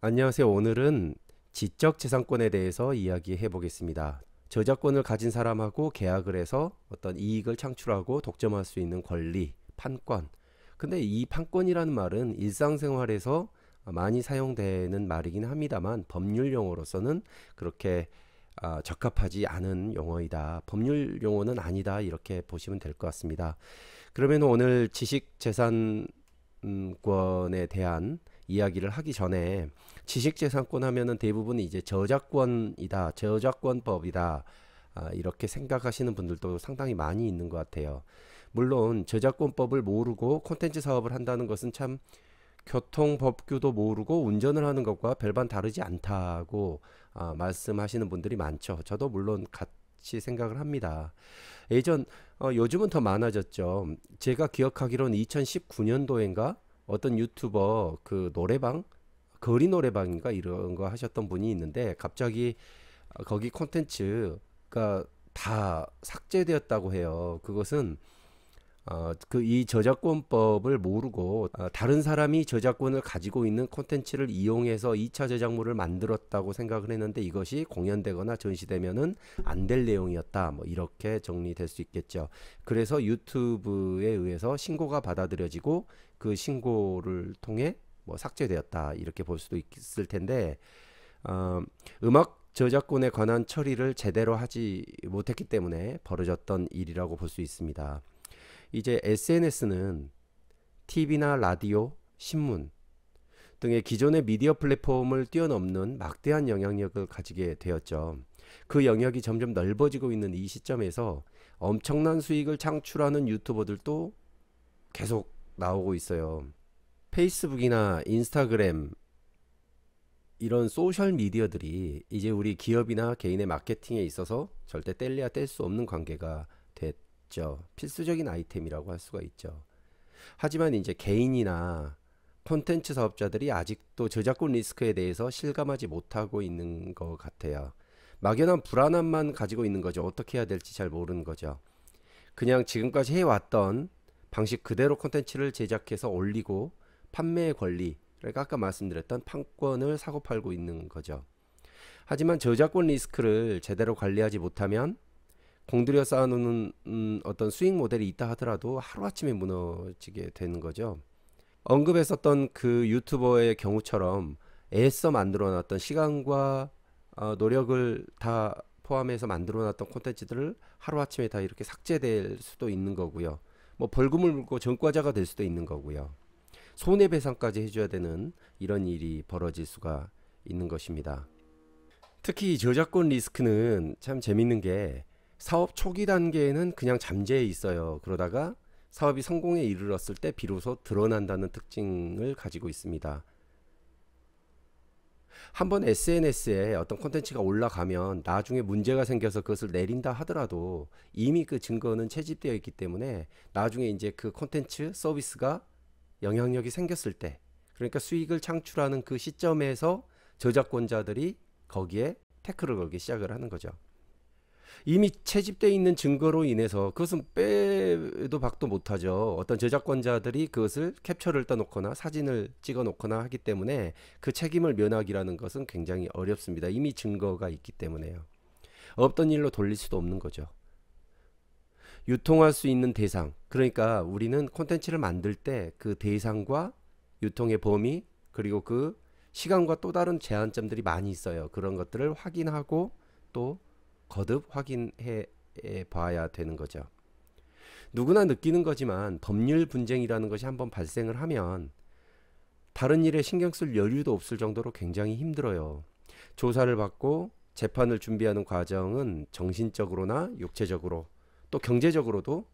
안녕하세요. 오늘은 지적재산권에 대해서 이야기해 보겠습니다. 저작권을 가진 사람하고 계약을 해서 어떤 이익을 창출하고 독점할 수 있는 권리, 판권. 근데 이 판권이라는 말은 일상생활에서 많이 사용되는 말이긴 합니다만 법률 용어로서는 그렇게 적합하지 않은 용어이다. 법률 용어는 아니다. 이렇게 보시면 될 것 같습니다. 그러면 오늘 지식재산권에 대한 이야기를 하기 전에 지식재산권 하면은 대부분 이제 저작권이다, 저작권법이다, 이렇게 생각하시는 분들도 상당히 많이 있는 것 같아요. 물론 저작권법을 모르고 콘텐츠 사업을 한다는 것은 참 교통법규도 모르고 운전을 하는 것과 별반 다르지 않다고 말씀하시는 분들이 많죠. 저도 물론 같이 생각을 합니다. 요즘은 더 많아졌죠. 제가 기억하기로는 2019년도인가 어떤 유튜버 그 노래방 거리 노래방인가 이런 거 하셨던 분이 있는데 갑자기 거기 콘텐츠가 다 삭제되었다고 해요. 그것은 그 이 저작권법을 모르고 다른 사람이 저작권을 가지고 있는 콘텐츠를 이용해서 2차 저작물을 만들었다고 생각을 했는데 이것이 공연되거나 전시되면은 안 될 내용이었다. 뭐 이렇게 정리될 수 있겠죠. 그래서 유튜브에 의해서 신고가 받아들여지고 그 신고를 통해 뭐 삭제되었다. 이렇게 볼 수도 있을 텐데 어, 음악 저작권에 관한 처리를 제대로 하지 못했기 때문에 벌어졌던 일이라고 볼 수 있습니다. 이제 SNS는 TV나 라디오, 신문 등의 기존의 미디어 플랫폼을 뛰어넘는 막대한 영향력을 가지게 되었죠. 그 영역이 점점 넓어지고 있는 이 시점에서 엄청난 수익을 창출하는 유튜버들도 계속 나오고 있어요. 페이스북이나 인스타그램 이런 소셜 미디어들이 이제 우리 기업이나 개인의 마케팅에 있어서 절대 뗄래야 뗄 수 없는 관계가 됐죠. 필수적인 아이템이라고 할 수가 있죠. 하지만 이제 개인이나 콘텐츠 사업자들이 아직도 저작권 리스크에 대해서 실감하지 못하고 있는 것 같아요. 막연한 불안함만 가지고 있는 거죠. 어떻게 해야 될지 잘 모르는 거죠. 그냥 지금까지 해왔던 방식 그대로 콘텐츠를 제작해서 올리고 판매의 권리, 그러니까 아까 말씀드렸던 판권을 사고 팔고 있는 거죠. 하지만 저작권 리스크를 제대로 관리하지 못하면 공들여 쌓아놓는 어떤 수익 모델이 있다 하더라도 하루아침에 무너지게 되는 거죠. 언급했었던 그 유튜버의 경우처럼 애써 만들어놨던 시간과 노력을 다 포함해서 만들어놨던 콘텐츠들을 하루아침에 다 이렇게 삭제될 수도 있는 거고요. 뭐 벌금을 물고 전과자가 될 수도 있는 거고요. 손해배상까지 해줘야 되는 이런 일이 벌어질 수가 있는 것입니다. 특히 저작권 리스크는 참 재밌는 게 사업 초기 단계에는 그냥 잠재해 있어요. 그러다가 사업이 성공에 이르렀을 때 비로소 드러난다는 특징을 가지고 있습니다. 한번 SNS에 어떤 콘텐츠가 올라가면 나중에 문제가 생겨서 그것을 내린다 하더라도 이미 그 증거는 채집되어 있기 때문에 나중에 이제 그 콘텐츠 서비스가 영향력이 생겼을 때, 그러니까 수익을 창출하는 그 시점에서 저작권자들이 거기에 태클을 걸기 시작을 하는 거죠. 이미 채집되어 있는 증거로 인해서 그것은 빼도 박도 못하죠. 어떤 저작권자들이 그것을 캡처를 떠놓거나 사진을 찍어 놓거나 하기 때문에 그 책임을 면하기라는 것은 굉장히 어렵습니다. 이미 증거가 있기 때문에요. 없던 일로 돌릴 수도 없는 거죠. 유통할 수 있는 대상, 그러니까 우리는 콘텐츠를 만들 때 그 대상과 유통의 범위, 그리고 그 시간과 또 다른 제한점들이 많이 있어요. 그런 것들을 확인하고 또 거듭 확인해 봐야 되는 거죠. 누구나 느끼는 거지만 법률 분쟁이라는 것이 한번 발생을 하면 다른 일에 신경 쓸 여유도 없을 정도로 굉장히 힘들어요. 조사를 받고 재판을 준비하는 과정은 정신적으로나 육체적으로 또 경제적으로도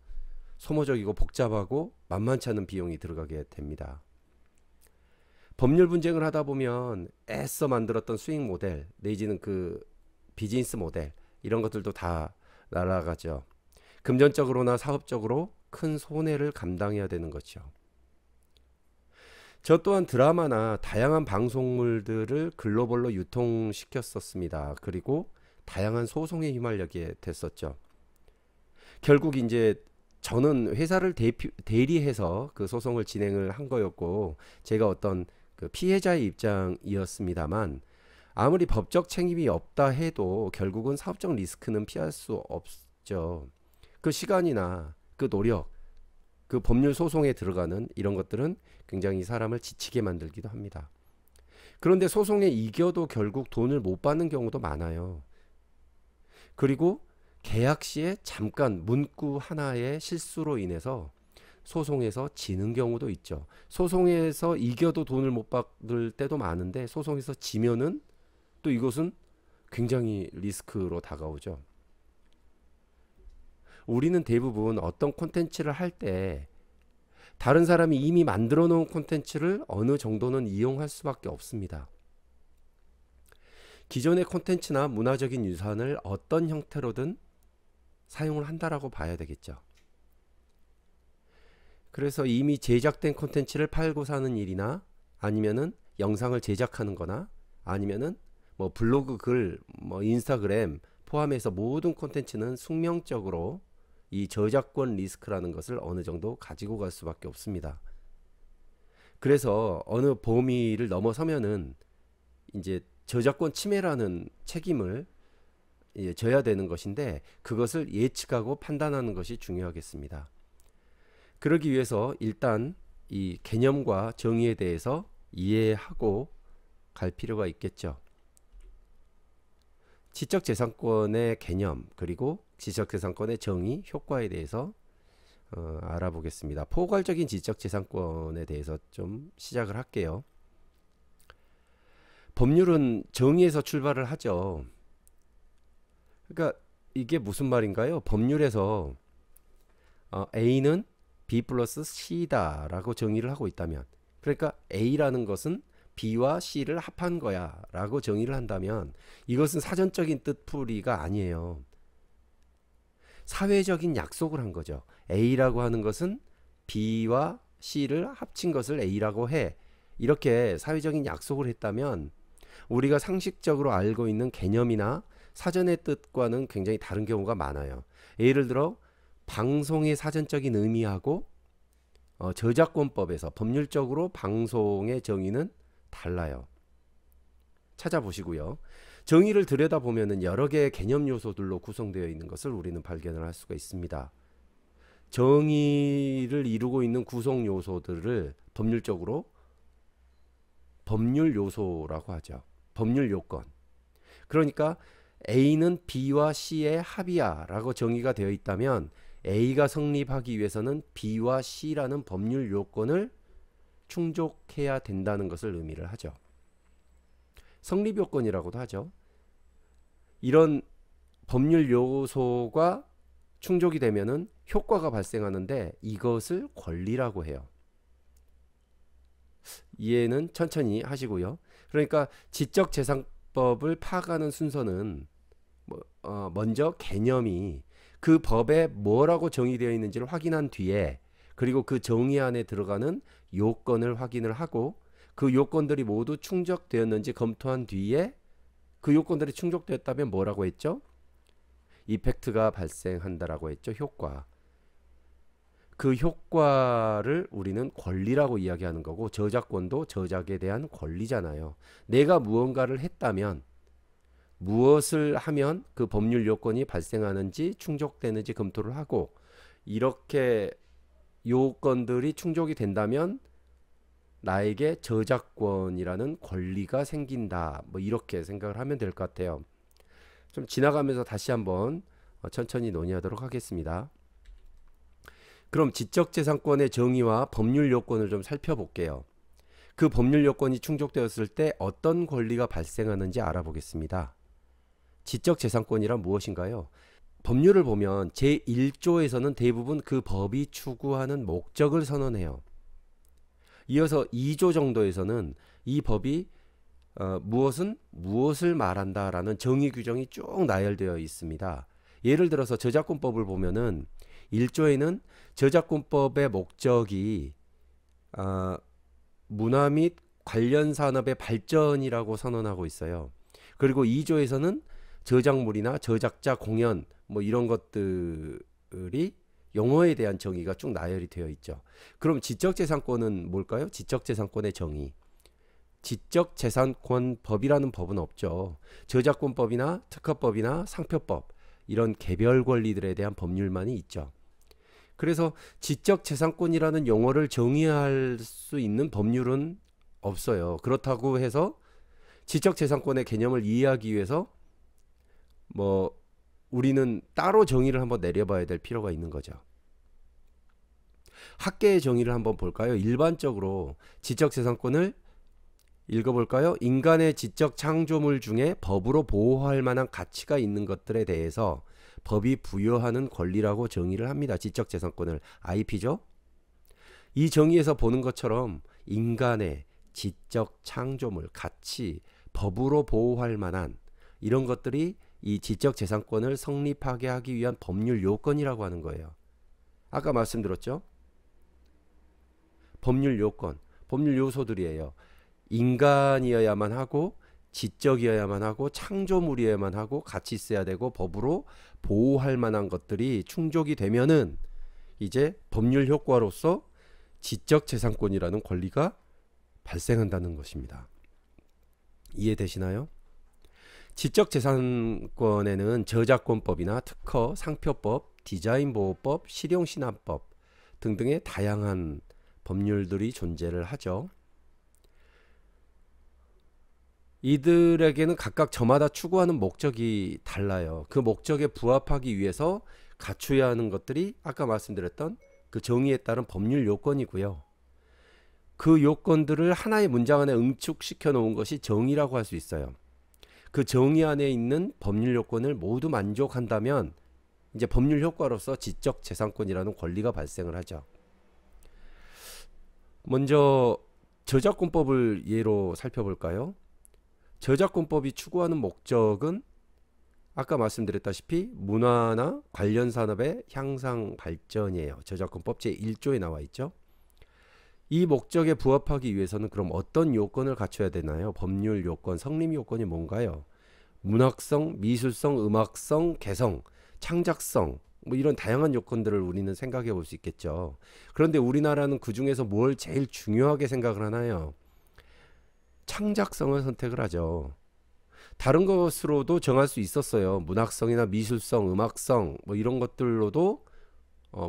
소모적이고 복잡하고 만만치 않은 비용이 들어가게 됩니다. 법률 분쟁을 하다 보면 애써 만들었던 수익 모델 내지는 그 비즈니스 모델 이런 것들도 다 날아가죠. 금전적으로나 사업적으로 큰 손해를 감당해야 되는 거죠. 저 또한 드라마나 다양한 방송물들을 글로벌로 유통시켰었습니다. 그리고 다양한 소송에 휘말리게 됐었죠. 결국 이제 저는 회사를 대리해서 그 소송을 진행을 한 거였고 제가 어떤 그 피해자의 입장이었습니다만 아무리 법적 책임이 없다 해도 결국은 사업적 리스크는 피할 수 없죠. 그 시간이나 그 노력, 그 법률 소송에 들어가는 이런 것들은 굉장히 사람을 지치게 만들기도 합니다. 그런데 소송에 이겨도 결국 돈을 못 받는 경우도 많아요. 그리고 계약 시에 잠깐 문구 하나의 실수로 인해서 소송에서 지는 경우도 있죠. 소송에서 이겨도 돈을 못 받을 때도 많은데 소송에서 지면은 또 이것은 굉장히 리스크로 다가오죠. 우리는 대부분 어떤 콘텐츠를 할 때 다른 사람이 이미 만들어 놓은 콘텐츠를 어느 정도는 이용할 수밖에 없습니다. 기존의 콘텐츠나 문화적인 유산을 어떤 형태로든 사용을 한다라고 봐야 되겠죠. 그래서 이미 제작된 콘텐츠를 팔고 사는 일이나 아니면은 영상을 제작하는 거나 아니면은 뭐 블로그 글, 뭐 인스타그램 포함해서 모든 콘텐츠는 숙명적으로 이 저작권 리스크라는 것을 어느 정도 가지고 갈 수밖에 없습니다. 그래서 어느 범위를 넘어서면은 이제 저작권 침해라는 책임을 져야 되는 것인데 그것을 예측하고 판단하는 것이 중요하겠습니다. 그러기 위해서 일단 이 개념과 정의에 대해서 이해하고 갈 필요가 있겠죠. 지적재산권의 개념 그리고 지적재산권의 정의, 효과에 대해서 알아보겠습니다. 포괄적인 지적재산권에 대해서 좀 시작을 할게요. 법률은 정의에서 출발을 하죠. 그러니까 이게 무슨 말인가요? 법률에서 A는 B 플러스 C다 라고 정의를 하고 있다면, 그러니까 A라는 것은 B와 C를 합한 거야 라고 정의를 한다면 이것은 사전적인 뜻풀이가 아니에요. 사회적인 약속을 한 거죠. A라고 하는 것은 B와 C를 합친 것을 A라고 해. 이렇게 사회적인 약속을 했다면 우리가 상식적으로 알고 있는 개념이나 사전의 뜻과는 굉장히 다른 경우가 많아요. 예를 들어 방송의 사전적인 의미하고 저작권법에서 법률적으로 방송의 정의는 달라요. 찾아보시고요. 정의를 들여다보면 여러 개의 개념 요소들로 구성되어 있는 것을 우리는 발견을 할 수가 있습니다. 정의를 이루고 있는 구성 요소들을 법률적으로 법률 요소라고 하죠. 법률 요건. 그러니까 A는 B와 C의 합이야 라고 정의가 되어 있다면 A가 성립하기 위해서는 B와 C라는 법률 요건을 충족해야 된다는 것을 의미를 하죠. 성립 요건이라고도 하죠. 이런 법률 요소가 충족이 되면은 효과가 발생하는데 이것을 권리라고 해요. 이해는 천천히 하시고요. 그러니까 지적재산법을 파악하는 순서는 먼저 개념이 그 법에 뭐라고 정의되어 있는지를 확인한 뒤에, 그리고 그 정의 안에 들어가는 요건을 확인을 하고 그 요건들이 모두 충족되었는지 검토한 뒤에 그 요건들이 충족되었다면 뭐라고 했죠? 이펙트가 발생한다라고 했죠. 효과. 그 효과를 우리는 권리라고 이야기하는 거고, 저작권도 저작에 대한 권리잖아요. 내가 무언가를 했다면 무엇을 하면 그 법률 요건이 발생하는지 충족되는지 검토를 하고, 이렇게 요건들이 충족이 된다면 나에게 저작권이라는 권리가 생긴다. 뭐 이렇게 생각을 하면 될 것 같아요. 좀 지나가면서 다시 한번 천천히 논의하도록 하겠습니다. 그럼 지적재산권의 정의와 법률 요건을 좀 살펴볼게요. 그 법률 요건이 충족되었을 때 어떤 권리가 발생하는지 알아보겠습니다. 지적재산권이란 무엇인가요? 법률을 보면 제1조에서는 대부분 그 법이 추구하는 목적을 선언해요. 이어서 2조 정도에서는 이 법이 무엇을 말한다라는 정의 규정이 쭉 나열되어 있습니다. 예를 들어서 저작권법을 보면은 1조에는 저작권법의 목적이 문화 및 관련 산업의 발전이라고 선언하고 있어요. 그리고 2조에서는 저작물이나 저작자 공연 뭐 이런 것들이 용어에 대한 정의가 쭉 나열이 되어 있죠. 그럼 지적재산권은 뭘까요? 지적재산권의 정의. 지적재산권법이라는 법은 없죠. 저작권법이나 특허법이나 상표법 이런 개별 권리들에 대한 법률만이 있죠. 그래서 지적재산권이라는 용어를 정의할 수 있는 법률은 없어요. 그렇다고 해서 지적재산권의 개념을 이해하기 위해서 뭐 우리는 따로 정의를 한번 내려봐야 될 필요가 있는 거죠. 학계의 정의를 한번 볼까요? 일반적으로 지적재산권을 읽어볼까요? 인간의 지적 창조물 중에 법으로 보호할 만한 가치가 있는 것들에 대해서 법이 부여하는 권리라고 정의를 합니다. 지적재산권을 IP죠. 이 정의에서 보는 것처럼 인간의 지적 창조물, 가치, 법으로 보호할 만한 이런 것들이 이 지적재산권을 성립하게 하기 위한 법률 요건이라고 하는 거예요. 아까 말씀드렸죠? 법률 요건, 법률 요소들이에요. 인간이어야만 하고 지적이어야만 하고 창조물이어야만 하고 같이 있어야 되고 법으로 보호할 만한 것들이 충족이 되면은 이제 법률 효과로서 지적재산권이라는 권리가 발생한다는 것입니다. 이해되시나요? 지적재산권에는 저작권법이나 특허, 상표법, 디자인보호법, 실용신안법 등등의 다양한 법률들이 존재를 하죠. 이들에게는 각각 저마다 추구하는 목적이 달라요. 그 목적에 부합하기 위해서 갖춰야 하는 것들이 아까 말씀드렸던 그 정의에 따른 법률 요건이고요. 그 요건들을 하나의 문장 안에 응축시켜 놓은 것이 정의라고 할 수 있어요. 그 정의 안에 있는 법률 요건을 모두 만족한다면 이제 법률 효과로서 지적재산권이라는 권리가 발생을 하죠. 먼저 저작권법을 예로 살펴볼까요? 저작권법이 추구하는 목적은 아까 말씀드렸다시피 문화나 관련 산업의 향상 발전이에요. 저작권법 제1조에 나와 있죠. 이 목적에 부합하기 위해서는 그럼 어떤 요건을 갖춰야 되나요? 법률 요건, 성립 요건이 뭔가요? 문학성, 미술성, 음악성, 개성, 창작성 뭐 이런 다양한 요건들을 우리는 생각해 볼 수 있겠죠. 그런데 우리나라는 그 중에서 뭘 제일 중요하게 생각을 하나요? 창작성을 선택을 하죠. 다른 것으로도 정할 수 있었어요. 문학성이나 미술성, 음악성 뭐 이런 것들로도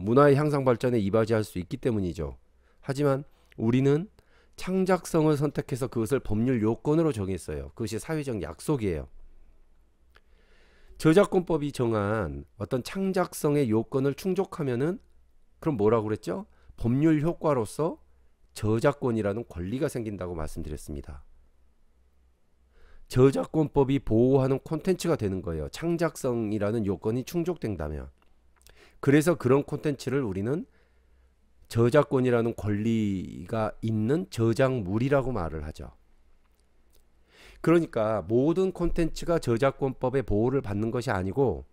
문화의 향상 발전에 이바지할 수 있기 때문이죠. 하지만 우리는 창작성을 선택해서 그것을 법률 요건으로 정했어요. 그것이 사회적 약속이에요. 저작권법이 정한 어떤 창작성의 요건을 충족하면은 그럼 뭐라고 그랬죠? 법률 효과로서 저작권이라는 권리가 생긴다고 말씀드렸습니다. 저작권법이 보호하는 콘텐츠가 되는 거예요. 창작성이라는 요건이 충족된다면. 그래서 그런 콘텐츠를 우리는 저작권이라는 권리가 있는 저작물이라고 말을 하죠. 그러니까 모든 콘텐츠가 저작권법의 보호를 받는 것이 아니고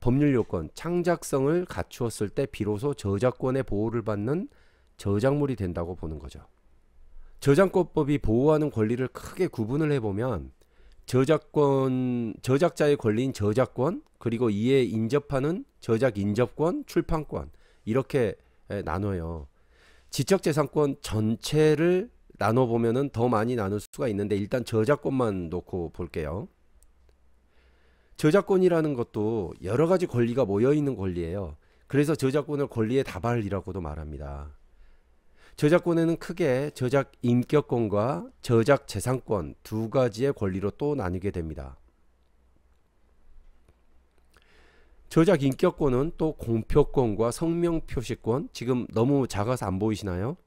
법률 요건, 창작성을 갖추었을 때 비로소 저작권의 보호를 받는 저작물이 된다고 보는 거죠. 저작권법이 보호하는 권리를 크게 구분을 해보면 저작자의 권리인 저작권, 그리고 이에 인접하는 저작 인접권, 출판권 이렇게 나눠요. 지적재산권 전체를 나눠보면은 더 많이 나눌 수가 있는데 일단 저작권만 놓고 볼게요. 저작권이라는 것도 여러 가지 권리가 모여 있는 권리예요. 그래서 저작권을 권리의 다발이라고도 말합니다. 저작권에는 크게 저작 인격권과 저작 재산권 두 가지의 권리로 또 나뉘게 됩니다. 저작 인격권은 또 공표권과 성명표시권, 지금 너무 작아서 안 보이시나요?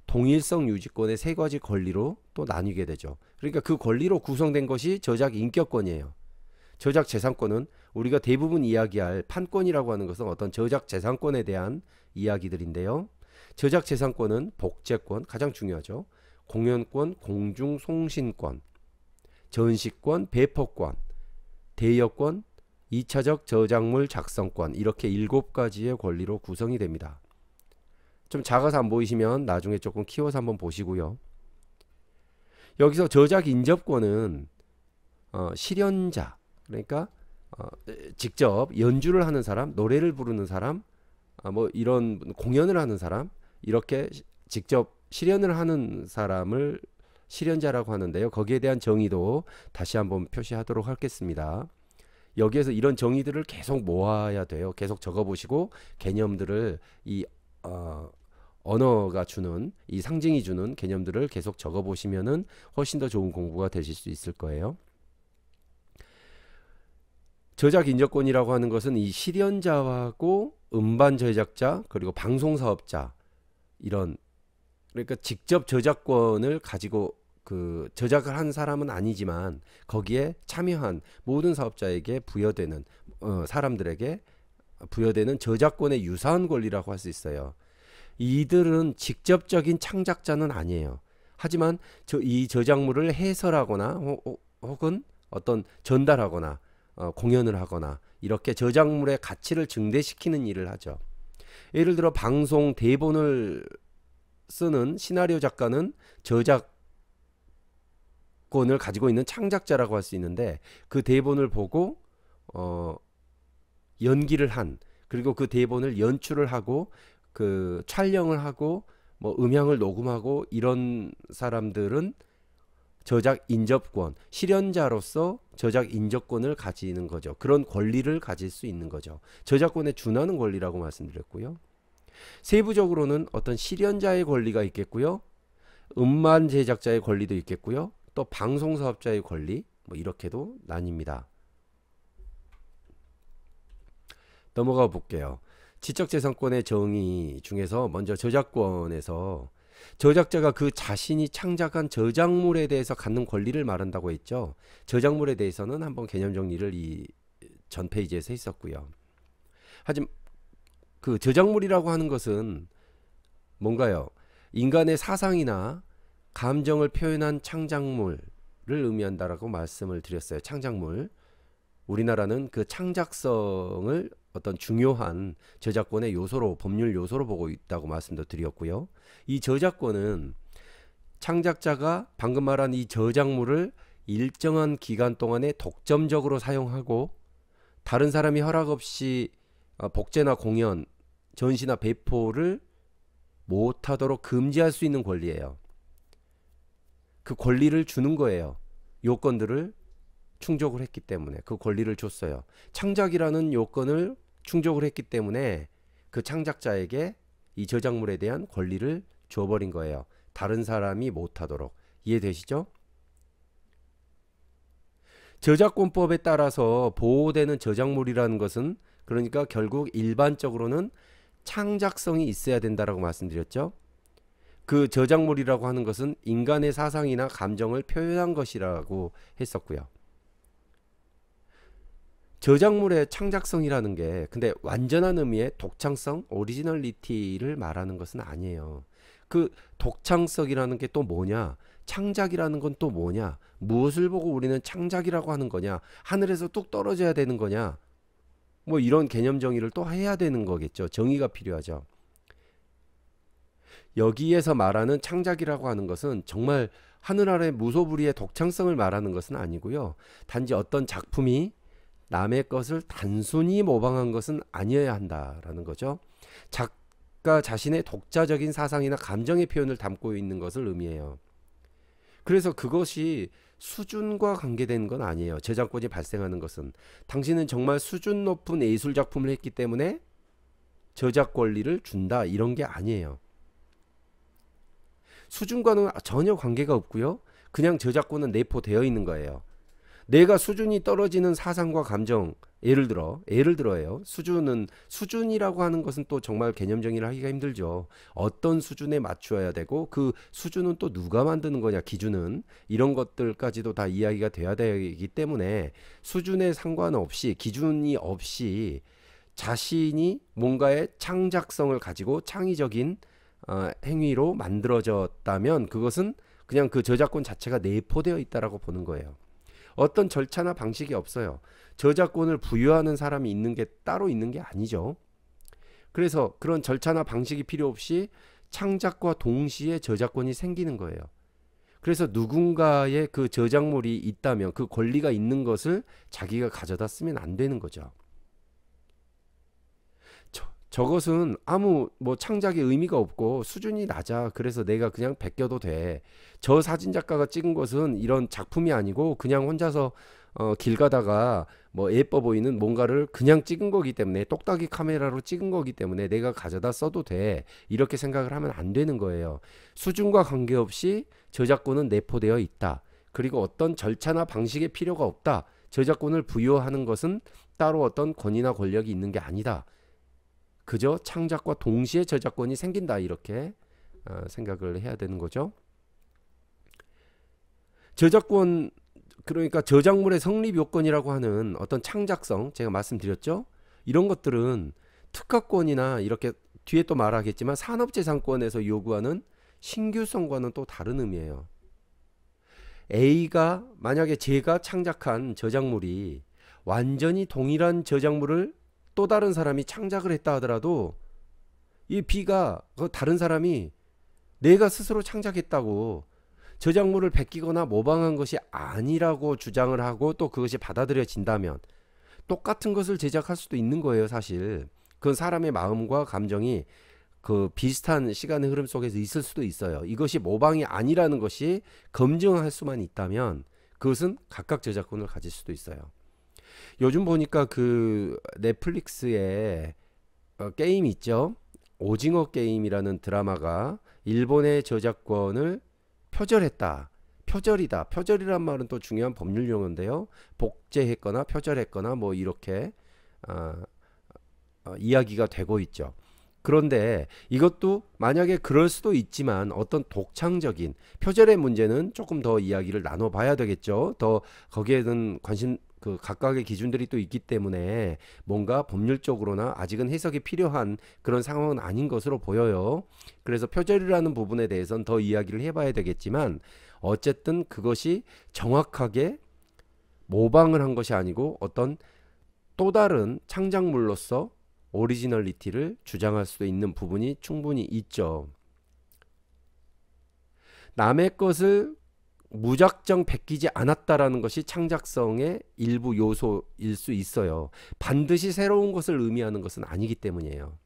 동일성 유지권의 세 가지 권리로 또 나뉘게 되죠. 그러니까 그 권리로 구성된 것이 저작 인격권이에요. 저작 재산권은 우리가 대부분 이야기할 판권이라고 하는 것은 어떤 저작 재산권에 대한 이야기들인데요. 저작 재산권은 복제권, 가장 중요하죠. 공연권, 공중송신권, 전시권, 배포권, 대여권, 2차적 저작물 작성권 이렇게 7가지의 권리로 구성이 됩니다. 좀 작아서 안 보이시면 나중에 조금 키워서 한번 보시고요. 여기서 저작 인접권은 실현자, 그러니까 직접 연주를 하는 사람, 노래를 부르는 사람, 뭐 이런 공연을 하는 사람, 이렇게 직접 실현을 하는 사람을 실현자라고 하는데요. 거기에 대한 정의도 다시 한번 표시하도록 하겠습니다. 여기에서 이런 정의들을 계속 모아야 돼요. 계속 적어보시고 개념들을 이 언어가 주는, 이 상징이 주는 개념들을 계속 적어보시면은 훨씬 더 좋은 공부가 되실 수 있을 거예요. 저작 인접권이라고 하는 것은 이 실현자하고 음반 제작자 그리고 방송 사업자, 이런, 그러니까 직접 저작권을 가지고 그 저작을 한 사람은 아니지만 거기에 참여한 모든 사업자에게 부여되는, 사람들에게 부여되는 저작권의 유사한 권리라고 할 수 있어요. 이들은 직접적인 창작자는 아니에요. 하지만 이 저작물을 해설하거나 혹은 어떤 전달하거나 공연을 하거나 이렇게 저작물의 가치를 증대시키는 일을 하죠. 예를 들어 방송 대본을 쓰는 시나리오 작가는 저작권을 가지고 있는 창작자라고 할 수 있는데, 그 대본을 보고 연기를 한, 그리고 그 대본을 연출을 하고 그 촬영을 하고 뭐 음향을 녹음하고 이런 사람들은 저작 인접권, 실현자로서 저작 인접권을 가지는 거죠. 그런 권리를 가질 수 있는 거죠. 저작권에 준하는 권리라고 말씀드렸고요. 세부적으로는 어떤 실현자의 권리가 있겠고요. 음반 제작자의 권리도 있겠고요. 또 방송 사업자의 권리, 뭐 이렇게도 나뉩니다. 넘어가 볼게요. 지적재산권의 정의 중에서 먼저 저작권에서 저작자가 그 자신이 창작한 저작물에 대해서 갖는 권리를 말한다고 했죠. 저작물에 대해서는 한번 개념 정리를 이 전 페이지에서 했었고요. 하지만 그 저작물이라고 하는 것은 뭔가요? 인간의 사상이나 감정을 표현한 창작물을 의미한다라고 말씀을 드렸어요. 창작물. 우리나라는 그 창작성을 어떤 중요한 저작권의 요소로, 법률 요소로 보고 있다고 말씀도 드렸고요. 이 저작권은 창작자가 방금 말한 이 저작물을 일정한 기간 동안에 독점적으로 사용하고 다른 사람이 허락 없이 복제나 공연, 전시나 배포를 못하도록 금지할 수 있는 권리예요. 그 권리를 주는 거예요. 요건들을 충족을 했기 때문에 그 권리를 줬어요. 창작이라는 요건을 충족을 했기 때문에 그 창작자에게 이 저작물에 대한 권리를 줘버린 거예요. 다른 사람이 못하도록. 이해되시죠? 저작권법에 따라서 보호되는 저작물이라는 것은, 그러니까 결국 일반적으로는 창작성이 있어야 된다라고 말씀드렸죠. 그 저작물이라고 하는 것은 인간의 사상이나 감정을 표현한 것이라고 했었고요. 저작물의 창작성이라는 게 근데 완전한 의미의 독창성, 오리지널리티를 말하는 것은 아니에요. 그 독창성이라는 게 또 뭐냐? 창작이라는 건 또 뭐냐? 무엇을 보고 우리는 창작이라고 하는 거냐? 하늘에서 뚝 떨어져야 되는 거냐? 뭐 이런 개념 정의를 또 해야 되는 거겠죠. 정의가 필요하죠. 여기에서 말하는 창작이라고 하는 것은 정말 하늘 아래 무소불위의 독창성을 말하는 것은 아니고요. 단지 어떤 작품이 남의 것을 단순히 모방한 것은 아니어야 한다라는 거죠. 작가 자신의 독자적인 사상이나 감정의 표현을 담고 있는 것을 의미해요. 그래서 그것이 수준과 관계된 건 아니에요. 저작권이 발생하는 것은 당신은 정말 수준 높은 예술 작품을 했기 때문에 저작 권리를 준다, 이런 게 아니에요. 수준과는 전혀 관계가 없고요. 그냥 저작권은 내포되어 있는 거예요. 내가 수준이 떨어지는 사상과 감정, 예를 들어요. 수준이라고 하는 것은 또 정말 개념 정의를 하기가 힘들죠. 어떤 수준에 맞추어야 되고 그 수준은 또 누가 만드는 거냐, 기준은, 이런 것들까지도 다 이야기가 돼야 되기 때문에 수준에 상관없이, 기준이 없이 자신이 뭔가의 창작성을 가지고 창의적인 행위로 만들어졌다면 그것은 그냥 그 저작권 자체가 내포되어 있다라고 보는 거예요. 어떤 절차나 방식이 없어요. 저작권을 부여하는 사람이 있는 게 따로 있는 게 아니죠. 그래서 그런 절차나 방식이 필요 없이 창작과 동시에 저작권이 생기는 거예요. 그래서 누군가의 그 저작물이 있다면 그 권리가 있는 것을 자기가 가져다 쓰면 안 되는 거죠. 저것은 아무 뭐 창작의 의미가 없고 수준이 낮아. 그래서 내가 그냥 베껴도 돼. 저 사진 작가가 찍은 것은 이런 작품이 아니고 그냥 혼자서 길 가다가 뭐 예뻐 보이는 뭔가를 그냥 찍은 거기 때문에, 똑딱이 카메라로 찍은 거기 때문에 내가 가져다 써도 돼. 이렇게 생각을 하면 안 되는 거예요. 수준과 관계없이 저작권은 내포되어 있다. 그리고 어떤 절차나 방식의 필요가 없다. 저작권을 부여하는 것은 따로 어떤 권위나 권력이 있는 게 아니다. 그저 창작과 동시에 저작권이 생긴다. 이렇게 생각을 해야 되는 거죠. 저작권, 그러니까 저작물의 성립 요건이라고 하는 어떤 창작성, 제가 말씀드렸죠. 이런 것들은 특허권이나 이렇게 뒤에 또 말하겠지만 산업재산권에서 요구하는 신규성과는 또 다른 의미예요. A가, 만약에 제가 창작한 저작물이 완전히 동일한 저작물을 또 다른 사람이 창작을 했다 하더라도 이 B가 다른 사람이 내가 스스로 창작했다고 저작물을 베끼거나 모방한 것이 아니라고 주장을 하고 또 그것이 받아들여진다면 똑같은 것을 제작할 수도 있는 거예요. 사실 그건 사람의 마음과 감정이 그 비슷한 시간의 흐름 속에서 있을 수도 있어요. 이것이 모방이 아니라는 것이 검증할 수만 있다면 그것은 각각 저작권을 가질 수도 있어요. 요즘 보니까 그 넷플릭스에 게임 있죠. 오징어 게임이라는 드라마가 일본의 저작권을 표절했다. 표절이다. 표절이란 말은 또 중요한 법률 용어인데요. 복제했거나 표절했거나 뭐 이렇게 이야기가 되고 있죠. 그런데 이것도 만약에 그럴 수도 있지만 어떤 독창적인 표절의 문제는 조금 더 이야기를 나눠봐야 되겠죠. 더 거기에는 관심, 그 각각의 기준들이 또 있기 때문에 뭔가 법률적으로나 아직은 해석이 필요한 그런 상황은 아닌 것으로 보여요. 그래서 표절이라는 부분에 대해서는 더 이야기를 해봐야 되겠지만 어쨌든 그것이 정확하게 모방을 한 것이 아니고 어떤 또 다른 창작물로서 오리지널리티를 주장할 수도 있는 부분이 충분히 있죠. 남의 것을 무작정 베끼지 않았다라는 것이 창작성의 일부 요소일 수 있어요. 반드시 새로운 것을 의미하는 것은 아니기 때문이에요.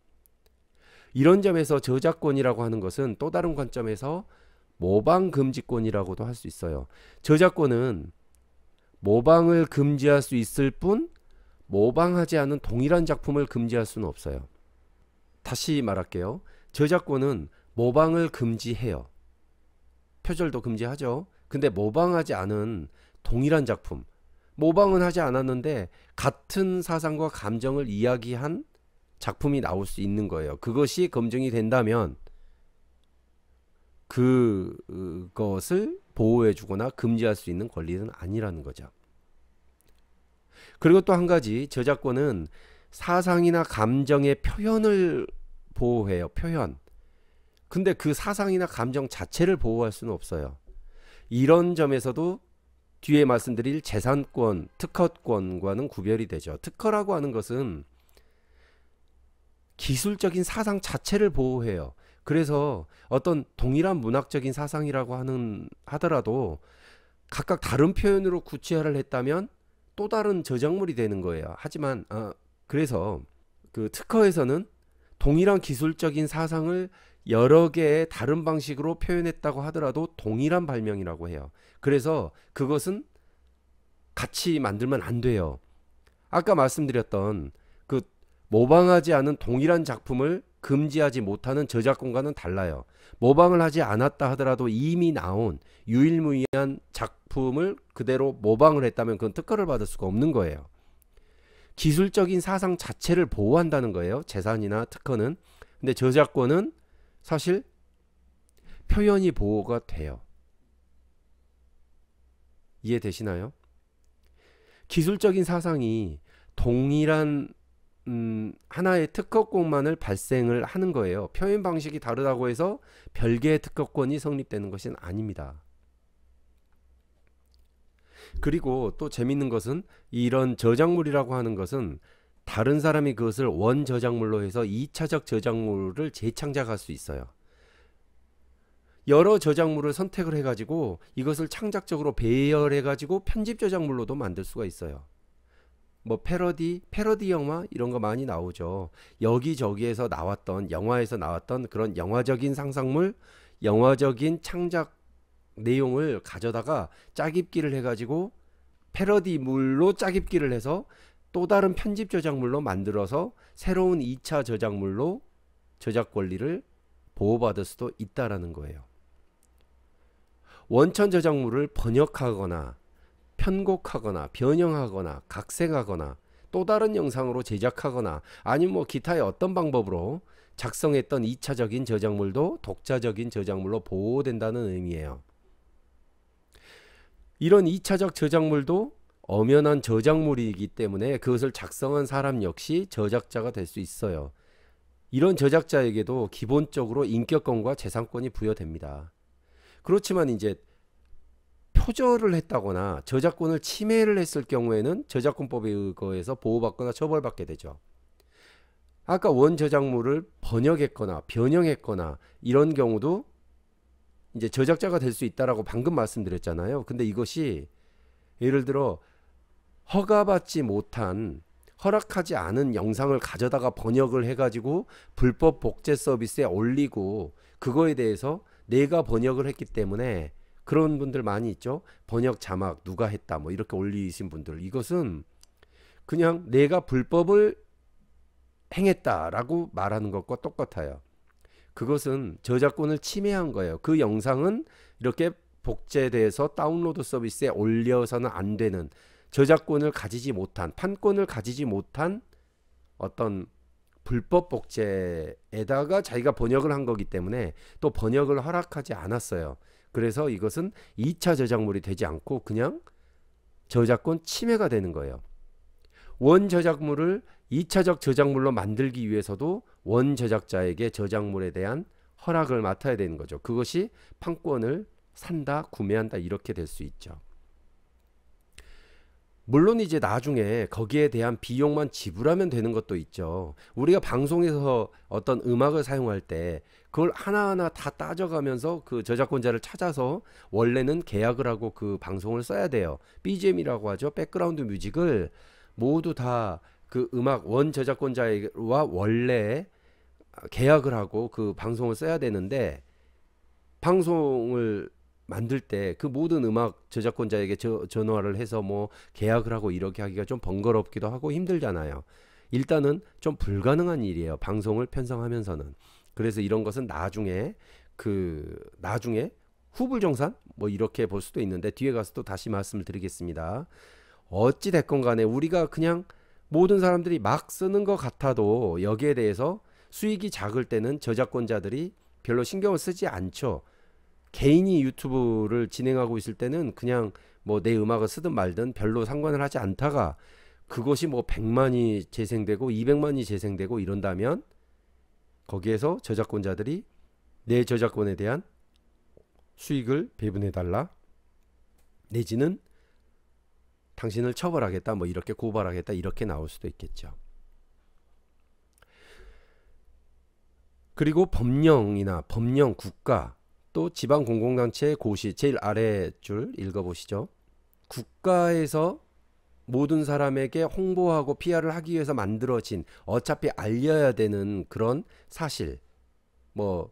이런 점에서 저작권이라고 하는 것은 또 다른 관점에서 모방 금지권이라고도 할 수 있어요. 저작권은 모방을 금지할 수 있을 뿐 모방하지 않은 동일한 작품을 금지할 수는 없어요. 다시 말할게요. 저작권은 모방을 금지해요. 표절도 금지하죠. 근데 모방하지 않은 동일한 작품, 모방은 하지 않았는데 같은 사상과 감정을 이야기한 작품이 나올 수 있는 거예요. 그것이 검증이 된다면 그것을 보호해 주거나 금지할 수 있는 권리는 아니라는 거죠. 그리고 또 한 가지, 저작권은 사상이나 감정의 표현을 보호해요. 표현. 근데 그 사상이나 감정 자체를 보호할 수는 없어요. 이런 점에서도 뒤에 말씀드릴 재산권, 특허권과는 구별이 되죠. 특허라고 하는 것은 기술적인 사상 자체를 보호해요. 그래서 어떤 동일한 문학적인 사상이라고 하더라도 각각 다른 표현으로 구체화를 했다면 또 다른 저작물이 되는 거예요. 하지만 그래서 그 특허에서는 동일한 기술적인 사상을 여러 개의 다른 방식으로 표현했다고 하더라도 동일한 발명이라고 해요. 그래서 그것은 같이 만들면 안 돼요. 아까 말씀드렸던 그 모방하지 않은 동일한 작품을 금지하지 못하는 저작권과는 달라요. 모방을 하지 않았다 하더라도 이미 나온 유일무이한 작품을 그대로 모방을 했다면 그건 특허를 받을 수가 없는 거예요. 기술적인 사상 자체를 보호한다는 거예요. 재산이나 특허는. 근데 저작권은 사실 표현이 보호가 돼요. 이해되시나요? 기술적인 사상이 동일한 하나의 특허권만을 발생을 하는 거예요. 표현 방식이 다르다고 해서 별개의 특허권이 성립되는 것은 아닙니다. 그리고 또 재밌는 것은 이런 저작물이라고 하는 것은 다른 사람이 그것을 원 저작물로 해서 2차적 저작물을 재창작할 수 있어요. 여러 저작물을 선택을 해가지고 이것을 창작적으로 배열해가지고 편집 저작물로도 만들 수가 있어요. 뭐 패러디 영화 이런 거 많이 나오죠. 여기저기에서 나왔던 영화에서 나왔던 그런 영화적인 상상물, 영화적인 창작 내용을 가져다가 짜깁기를 해가지고 패러디물로 짜깁기를 해서 또 다른 편집 저작물로 만들어서 새로운 2차 저작물로 저작 권리를 보호받을 수도 있다라는 거예요. 원천 저작물을 번역하거나 편곡하거나 변형하거나 각색하거나 또 다른 영상으로 제작하거나 아니면 뭐 기타의 어떤 방법으로 작성했던 2차적인 저작물도 독자적인 저작물로 보호된다는 의미예요. 이런 2차적 저작물도 엄연한 저작물이기 때문에 그것을 작성한 사람 역시 저작자가 될 수 있어요. 이런 저작자에게도 기본적으로 인격권과 재산권이 부여됩니다. 그렇지만 이제 표절을 했다거나 저작권을 침해를 했을 경우에는 저작권법에 의거해서 보호받거나 처벌받게 되죠. 아까 원저작물을 번역했거나 변형했거나 이런 경우도 이제 저작자가 될 수 있다라고 방금 말씀드렸잖아요. 근데 이것이 예를 들어 허가받지 못한 허락하지 않은 영상을 가져다가 번역을 해가지고 불법 복제 서비스에 올리고 그거에 대해서 내가 번역을 했기 때문에 그런 분들 많이 있죠. 번역 자막 누가 했다 뭐 이렇게 올리신 분들, 이것은 그냥 내가 불법을 행했다라고 말하는 것과 똑같아요. 그것은 저작권을 침해한 거예요. 그 영상은 이렇게 복제돼서 다운로드 서비스에 올려서는 안 되는, 저작권을 가지지 못한, 판권을 가지지 못한 어떤 불법 복제에다가 자기가 번역을 한 거기 때문에 또 번역을 허락하지 않았어요. 그래서 이것은 2차 저작물이 되지 않고 그냥 저작권 침해가 되는 거예요. 원 저작물을 2차적 저작물로 만들기 위해서도 원 저작자에게 저작물에 대한 허락을 맡아야 되는 거죠. 그것이 판권을 산다, 구매한다 이렇게 될 수 있죠. 물론 이제 나중에 거기에 대한 비용만 지불하면 되는 것도 있죠. 우리가 방송에서 어떤 음악을 사용할 때 그걸 하나하나 다 따져가면서 그 저작권자를 찾아서 원래는 계약을 하고 그 방송을 써야 돼요. BGM이라고 하죠. 백그라운드 뮤직을 모두 다 그 음악 원 저작권자와 원래 계약을 하고 그 방송을 써야 되는데, 방송을 만들 때 그 모든 음악 저작권자에게 전화를 해서 뭐 계약을 하고 이렇게 하기가 좀 번거롭기도 하고 힘들잖아요. 일단은 좀 불가능한 일이에요. 방송을 편성하면서는. 그래서 이런 것은 나중에 후불정산 뭐 이렇게 볼 수도 있는데 뒤에 가서 또 다시 말씀을 드리겠습니다. 어찌 됐건 간에 우리가 그냥 모든 사람들이 막 쓰는 것 같아도 여기에 대해서 수익이 작을 때는 저작권자들이 별로 신경을 쓰지 않죠. 개인이 유튜브를 진행하고 있을 때는 그냥 뭐 내 음악을 쓰든 말든 별로 상관을 하지 않다가 그것이 뭐 100만이 재생되고 200만이 재생되고 이런다면 거기에서 저작권자들이 내 저작권에 대한 수익을 배분해 달라, 내지는 당신을 처벌하겠다 뭐 이렇게 고발하겠다 이렇게 나올 수도 있겠죠. 그리고 법령이나 법령 국가 또 지방 공공단체 고시, 제일 아래 줄 읽어보시죠. 국가에서 모든 사람에게 홍보하고 PR을 하기 위해서 만들어진, 어차피 알려야 되는 그런 사실, 뭐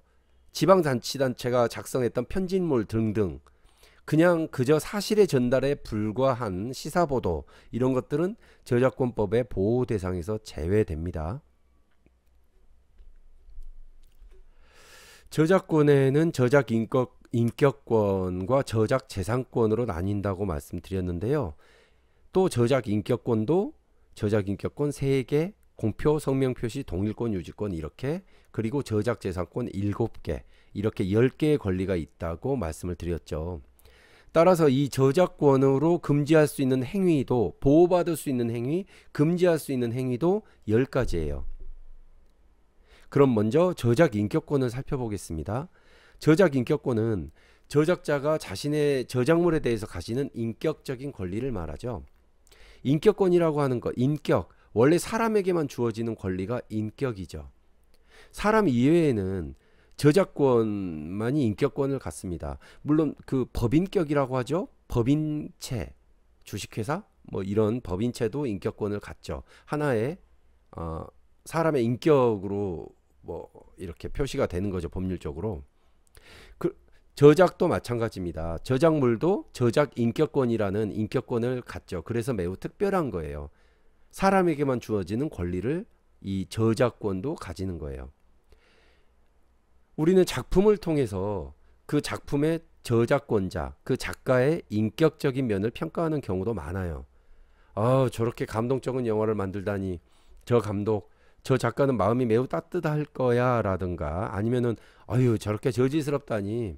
지방자치단체가 작성했던 편집물 등등, 그냥 그저 사실의 전달에 불과한 시사보도, 이런 것들은 저작권법의 보호 대상에서 제외됩니다. 저작권에는 저작 인격권과 저작 재산권으로 나뉜다고 말씀드렸는데요. 또 저작 인격권도 저작 인격권 3개, 공표, 성명표시, 동일권, 유지권 이렇게, 그리고 저작 재산권 7개, 이렇게 10개의 권리가 있다고 말씀을 드렸죠. 따라서 이 저작권으로 금지할 수 있는 행위도, 보호받을 수 있는 행위, 금지할 수 있는 행위도 10가지예요. 그럼 먼저 저작 인격권을 살펴보겠습니다. 저작 인격권은 저작자가 자신의 저작물에 대해서 가지는 인격적인 권리를 말하죠. 인격권이라고 하는 것, 인격, 원래 사람에게만 주어지는 권리가 인격이죠. 사람 이외에는 저작권만이 인격권을 갖습니다. 물론 그 법인격이라고 하죠. 법인체, 주식회사, 뭐 이런 법인체도 인격권을 갖죠. 하나의 사람의 인격으로 뭐 이렇게 표시가 되는 거죠, 법률적으로. 저작도 마찬가지입니다. 저작물도 저작 인격권이라는 인격권을 갖죠. 그래서 매우 특별한 거예요. 사람에게만 주어지는 권리를 이 저작권도 가지는 거예요. 우리는 작품을 통해서 그 작품의 저작권자, 그 작가의 인격적인 면을 평가하는 경우도 많아요. 저렇게 감동적인 영화를 만들다니, 저 감독, 저 작가는 마음이 매우 따뜻할 거야 라든가, 아니면은 저렇게 저지스럽다니,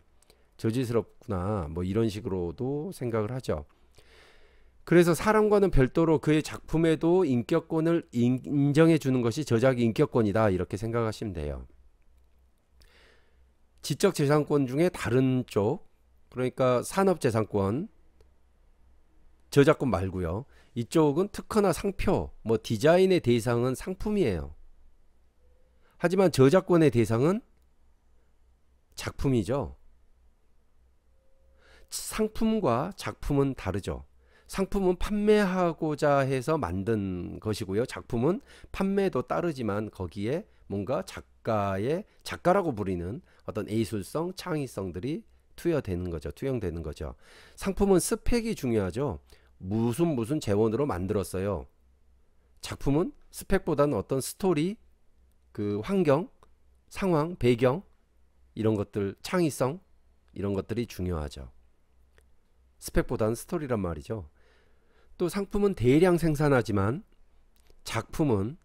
저지스럽구나, 뭐 이런 식으로도 생각을 하죠. 그래서 사람과는 별도로 그의 작품에도 인격권을 인정해 주는 것이 저작 인격권이다, 이렇게 생각하시면 돼요. 지적재산권 중에 다른 쪽, 그러니까 산업재산권, 저작권 말고요. 이쪽은 특허나 상표, 뭐 디자인의 대상은 상품이에요. 하지만 저작권의 대상은 작품이죠. 상품과 작품은 다르죠. 상품은 판매하고자 해서 만든 것이고요. 작품은 판매도 따르지만 거기에 뭔가 작가라고 부리는 어떤 예술성, 창의성들이 투여되는 거죠. 투영되는 거죠. 상품은 스펙이 중요하죠. 무슨 재원으로 만들었어요. 작품은 스펙보다는 어떤 스토리, 그 환경, 상황, 배경, 이런 것들, 창의성, 이런 것들이 중요하죠. 스펙보다는 스토리란 말이죠. 또 상품은 대량 생산하지만 작품은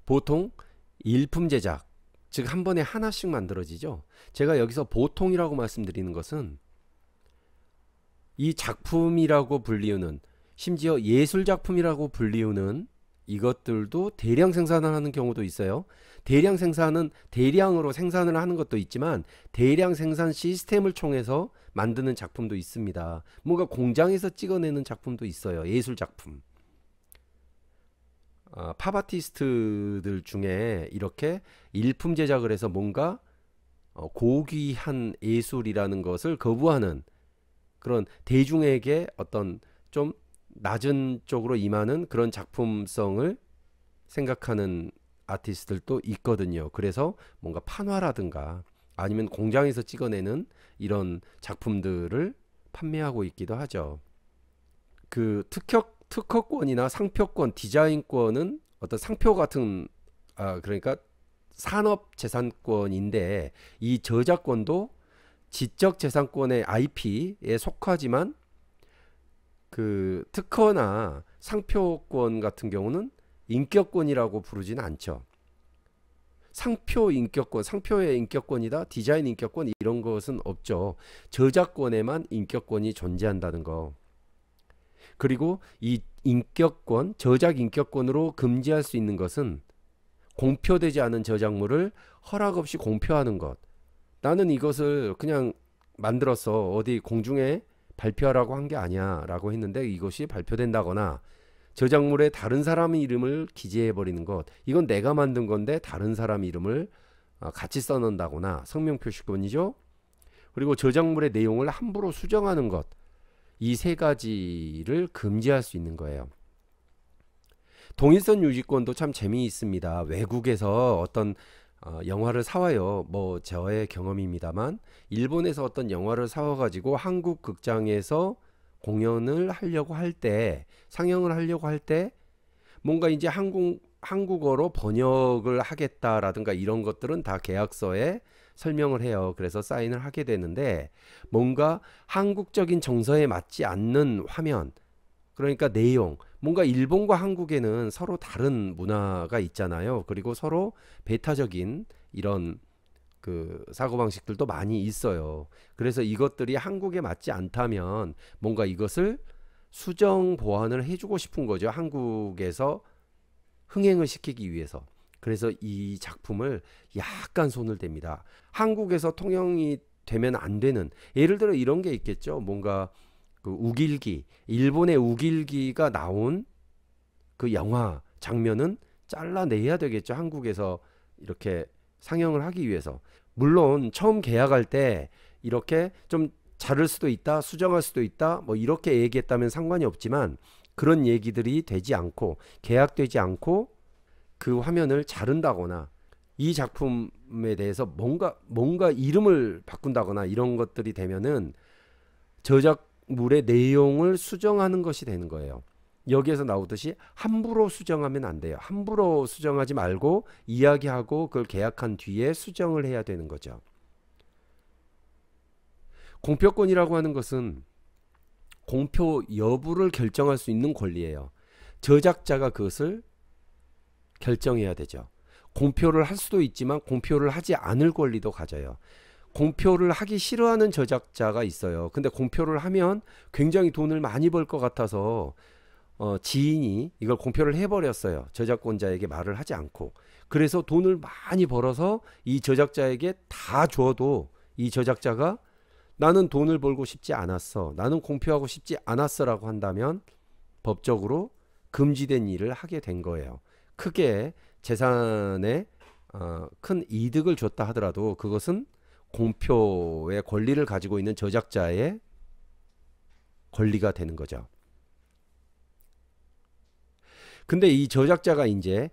보통 일품 제작, 즉 한 번에 하나씩 만들어지죠. 제가 여기서 보통이라고 말씀드리는 것은 이 작품이라고 불리우는, 심지어 예술작품이라고 불리우는 이것들도 대량 생산을 하는 경우도 있어요. 대량 생산은 대량으로 생산을 하는 것도 있지만 대량 생산 시스템을 통해서 만드는 작품도 있습니다. 뭔가 공장에서 찍어내는 작품도 있어요. 예술작품. 팝아티스트들 중에 이렇게 일품 제작을 해서 뭔가 고귀한 예술이라는 것을 거부하는 그런 대중에게 어떤 좀 낮은 쪽으로 임하는 그런 작품성을 생각하는 아티스트들도 있거든요. 그래서 뭔가 판화라든가 아니면 공장에서 찍어내는 이런 작품들을 판매하고 있기도 하죠. 그 특허권이나 상표권, 디자인권은 어떤 상표 같은 그러니까 산업재산권인데, 이 저작권도 지적재산권의 IP에 속하지만 그 특허나 상표권 같은 경우는 인격권이라고 부르지는 않죠. 상표 인격권, 상표의 인격권이다, 디자인 인격권, 이런 것은 없죠. 저작권에만 인격권이 존재한다는 거. 그리고 이 인격권, 저작 인격권으로 금지할 수 있는 것은 공표되지 않은 저작물을 허락 없이 공표하는 것. 나는 이것을 그냥 만들어서 어디 공중에 발표하라고 한 게 아니야 라고 했는데 이것이 발표된다거나, 저작물에 다른 사람의 이름을 기재해 버리는 것, 이건 내가 만든 건데 다른 사람 이름을 같이 써놓는다거나, 성명표시권이죠. 그리고 저작물의 내용을 함부로 수정하는 것, 이 세 가지를 금지할 수 있는 거예요. 동일선 유지권도 참 재미있습니다. 외국에서 어떤 영화를 사와요. 뭐 저의 경험입니다만, 일본에서 어떤 영화를 사와가지고 한국 극장에서 공연을 하려고 할 때, 상영을 하려고 할 때 뭔가 이제 한국어로 번역을 하겠다라든가 이런 것들은 다 계약서에 설명을 해요. 그래서 사인을 하게 되는데, 뭔가 한국적인 정서에 맞지 않는 화면, 그러니까 내용, 뭔가 일본과 한국에는 서로 다른 문화가 있잖아요. 그리고 서로 배타적인 이런 그 사고방식들도 많이 있어요. 그래서 이것들이 한국에 맞지 않다면 뭔가 이것을 수정 보완을 해주고 싶은 거죠. 한국에서 흥행을 시키기 위해서. 그래서 이 작품을 약간 손을 댑니다. 한국에서 통용이 되면 안 되는, 예를 들어 이런 게 있겠죠. 뭔가 그 우길기, 일본의 우길기가 나온 그 영화 장면은 잘라내야 되겠죠. 한국에서 이렇게 상영을 하기 위해서. 물론 처음 계약할 때 이렇게 좀 자를 수도 있다, 수정할 수도 있다, 뭐 이렇게 얘기했다면 상관이 없지만, 그런 얘기들이 되지 않고 계약되지 않고 그 화면을 자른다거나 이 작품에 대해서 뭔가 이름을 바꾼다거나 이런 것들이 되면은 저작물의 내용을 수정하는 것이 되는 거예요. 여기에서 나오듯이 함부로 수정하면 안 돼요. 함부로 수정하지 말고 이야기하고 그걸 계약한 뒤에 수정을 해야 되는 거죠. 공표권이라고 하는 것은 공표 여부를 결정할 수 있는 권리예요. 저작자가 그것을 결정해야 되죠. 공표를 할 수도 있지만 공표를 하지 않을 권리도 가져요. 공표를 하기 싫어하는 저작자가 있어요. 근데 공표를 하면 굉장히 돈을 많이 벌 것 같아서 지인이 이걸 공표를 해버렸어요. 저작권자에게 말을 하지 않고. 그래서 돈을 많이 벌어서 이 저작자에게 다 줘도 이 저작자가 나는 돈을 벌고 싶지 않았어, 나는 공표하고 싶지 않았어 라고 한다면 법적으로 금지된 일을 하게 된 거예요. 크게 재산에 큰 이득을 줬다 하더라도 그것은 공표의 권리를 가지고 있는 저작자의 권리가 되는 거죠. 근데 이 저작자가 이제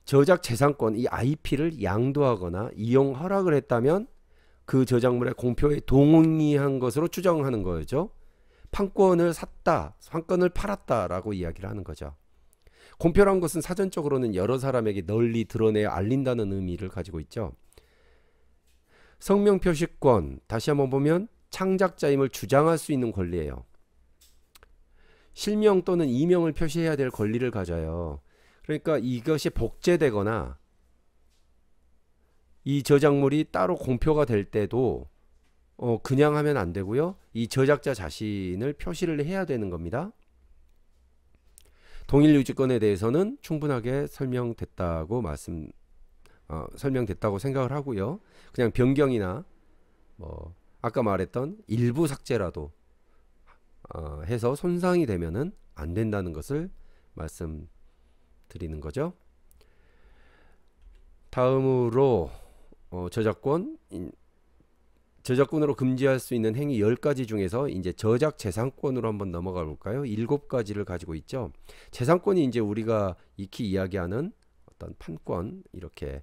저작 재산권, 이 IP를 양도하거나 이용 허락을 했다면 그 저작물의 공표에 동의한 것으로 추정하는 거죠. 판권을 샀다, 판권을 팔았다라고 이야기를 하는 거죠. 공표란 것은 사전적으로는 여러 사람에게 널리 드러내어 알린다는 의미를 가지고 있죠. 성명 표시권, 다시 한번 보면 창작자임을 주장할 수 있는 권리예요. 실명 또는 이명을 표시해야 될 권리를 가져요. 그러니까 이것이 복제되거나 이 저작물이 따로 공표가 될 때도 그냥 하면 안 되고요. 이 저작자 자신을 표시를 해야 되는 겁니다. 동일 유지권에 대해서는 충분하게 설명됐다고 설명됐다고 생각을 하고요. 그냥 변경이나 뭐 아까 말했던 일부 삭제라도 해서 손상이 되면은 안 된다는 것을 말씀드리는 거죠. 다음으로 저작권으로 금지할 수 있는 행위 10가지 중에서 이제 저작 재산권으로 한번 넘어가 볼까요? 7가지를 가지고 있죠. 재산권이 이제 우리가 익히 이야기하는 어떤 판권 이렇게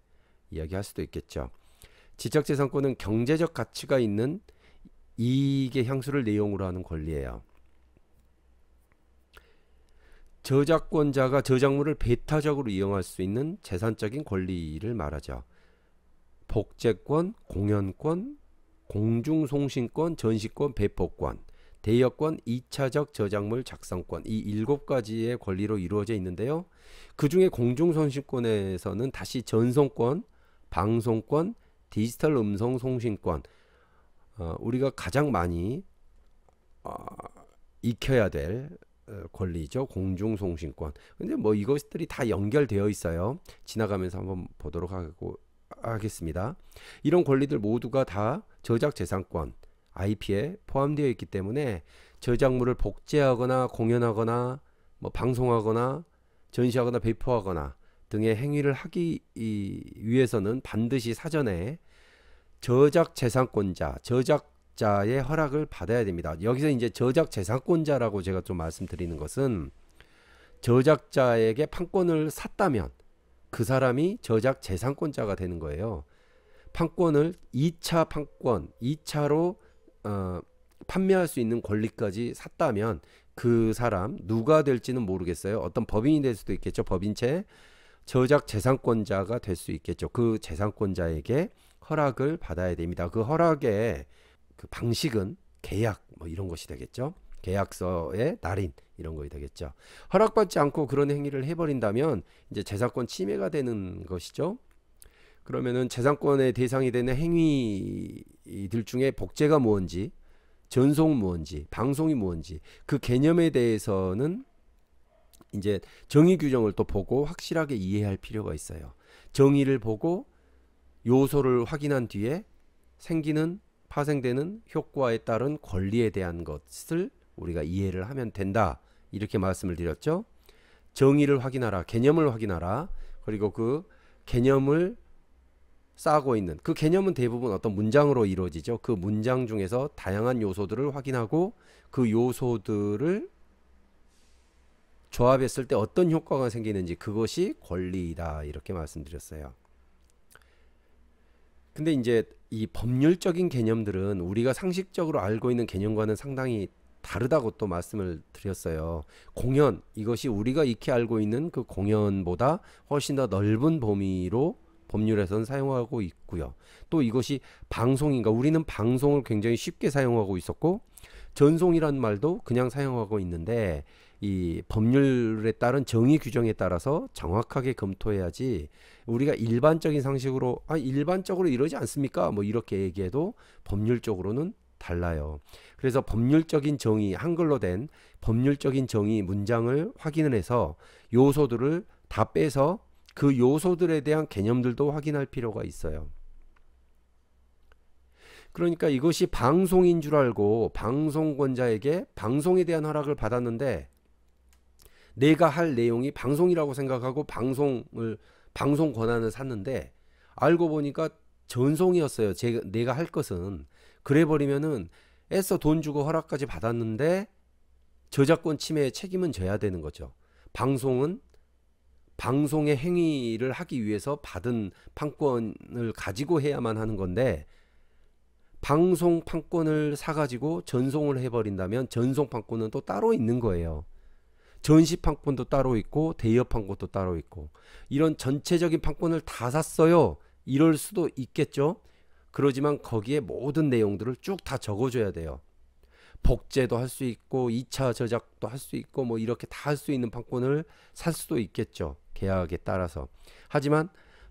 이야기할 수도 있겠죠. 지적재산권은 경제적 가치가 있는 이익의 향수를 내용으로 하는 권리예요. 저작권자가 저작물을 배타적으로 이용할 수 있는 재산적인 권리를 말하죠. 복제권, 공연권, 공중송신권, 전시권, 배포권, 대여권, 2차적 저작물 작성권, 이 7가지의 권리로 이루어져 있는데요. 그 중에 공중송신권에서는 다시 전송권, 방송권, 디지털 음성 송신권, 우리가 가장 많이 익혀야 될 권리죠. 공중송신권. 근데 뭐 이것들이 다 연결되어 있어요. 지나가면서 한번 보도록 하겠습니다. 이런 권리들 모두가 다 저작재산권 IP에 포함되어 있기 때문에 저작물을 복제하거나 공연하거나 뭐 방송하거나 전시하거나 배포하거나 등의 행위를 하기 위해서는 반드시 사전에 저작재산권자, 저작자의 허락을 받아야 됩니다. 여기서 이제 저작재산권자라고 제가 좀 말씀드리는 것은 저작자에게 판권을 샀다면 그 사람이 저작재산권자가 되는 거예요. 판권을 2차 판권, 2차로 판매할 수 있는 권리까지 샀다면 그 사람 누가 될지는 모르겠어요. 어떤 법인이 될 수도 있겠죠. 법인체 저작재산권자가 될 수 있겠죠. 그 재산권자에게 허락을 받아야 됩니다. 그 허락의 그 방식은 계약 뭐 이런 것이 되겠죠. 계약서의 날인 이런 것이 되겠죠. 허락받지 않고 그런 행위를 해버린다면 이제 재산권 침해가 되는 것이죠. 그러면은 재산권의 대상이 되는 행위들 중에 복제가 뭔지, 전송 뭔지, 방송이 뭔지 그 개념에 대해서는 이제 정의 규정을 또 보고 확실하게 이해할 필요가 있어요. 정의를 보고 요소를 확인한 뒤에 파생되는 효과에 따른 권리에 대한 것을 우리가 이해를 하면 된다. 이렇게 말씀을 드렸죠. 정의를 확인하라, 개념을 확인하라. 그리고 그 개념을 쌓고 있는 그 개념은 대부분 어떤 문장으로 이루어지죠. 그 문장 중에서 다양한 요소들을 확인하고 그 요소들을 조합했을 때 어떤 효과가 생기는지 그것이 권리이다 이렇게 말씀드렸어요. 근데 이제 이 법률적인 개념들은 우리가 상식적으로 알고 있는 개념과는 상당히 다르다고 또 말씀을 드렸어요. 공연, 이것이 우리가 익히 알고 있는 그 공연보다 훨씬 더 넓은 범위로 법률에서는 사용하고 있고요. 또 이것이 방송인가, 우리는 방송을 굉장히 쉽게 사용하고 있었고 전송이란 말도 그냥 사용하고 있는데 이 법률에 따른 정의 규정에 따라서 정확하게 검토해야지 우리가 일반적인 상식으로 일반적으로 이러지 않습니까? 뭐 이렇게 얘기해도 법률적으로는 달라요. 그래서 법률적인 정의, 한글로 된 법률적인 정의 문장을 확인을 해서 요소들을 다 빼서 그 요소들에 대한 개념들도 확인할 필요가 있어요. 그러니까 이것이 방송인 줄 알고 방송권자에게 방송에 대한 허락을 받았는데 내가 할 내용이 방송이라고 생각하고 방송 권한을 샀는데 알고 보니까 전송이었어요. 내가 할 것은. 그래 버리면은 애써 돈 주고 허락까지 받았는데 저작권 침해의 책임은 져야 되는 거죠. 방송은 방송의 행위를 하기 위해서 받은 판권을 가지고 해야만 하는 건데 방송 판권을 사가지고 전송을 해버린다면 전송 판권은 또 따로 있는 거예요. 전시 판권도 따로 있고 대여 판권도 따로 있고 이런 전체적인 판권을 다 샀어요. 이럴 수도 있겠죠. 그러지만 거기에 모든 내용들을 쭉 다 적어줘야 돼요. 복제도 할 수 있고 2차 저작도 할 수 있고 뭐 이렇게 다 할 수 있는 판권을 살 수도 있겠죠. 계약에 따라서. 하지만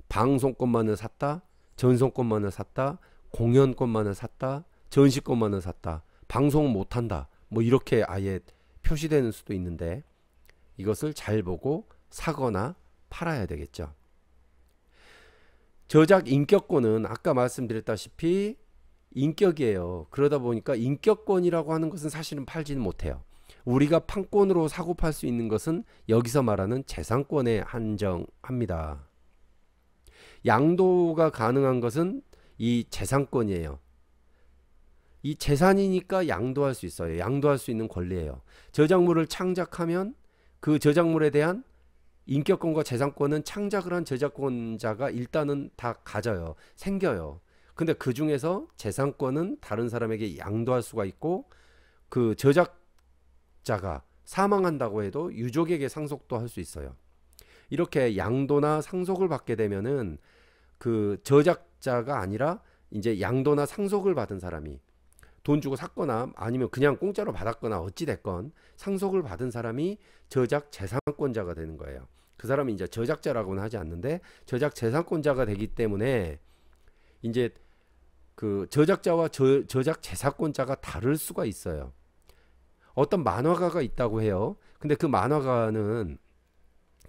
방송권만을 샀다, 전송권만을 샀다, 공연권만을 샀다, 전시권만을 샀다, 방송은 못한다, 뭐 이렇게 아예 표시되는 수도 있는데 이것을 잘 보고 사거나 팔아야 되겠죠. 저작 인격권은 아까 말씀드렸다시피 인격이에요. 그러다 보니까 인격권이라고 하는 것은 사실은 팔지는 못해요. 우리가 판권으로 사고 팔 수 있는 것은 여기서 말하는 재산권에 한정합니다. 양도가 가능한 것은 이 재산권이에요. 이 재산이니까 양도할 수 있어요. 양도할 수 있는 권리예요. 저작물을 창작하면 그 저작물에 대한 인격권과 재산권은 창작을 한 저작권자가 일단은 다 가져요. 생겨요. 근데 그 중에서 재산권은 다른 사람에게 양도할 수가 있고 그 저작자가 사망한다고 해도 유족에게 상속도 할 수 있어요. 이렇게 양도나 상속을 받게 되면은 그 저작자가 아니라 이제 양도나 상속을 받은 사람이 돈 주고 샀거나 아니면 그냥 공짜로 받았거나 어찌 됐건 상속을 받은 사람이 저작 재산권자가 되는 거예요. 그 사람이 이제 저작자라고는 하지 않는데 저작 재산권자가 되기 때문에 이제 그 저작자와 저작 재산권자가 다를 수가 있어요. 어떤 만화가가 있다고 해요. 근데 그 만화가는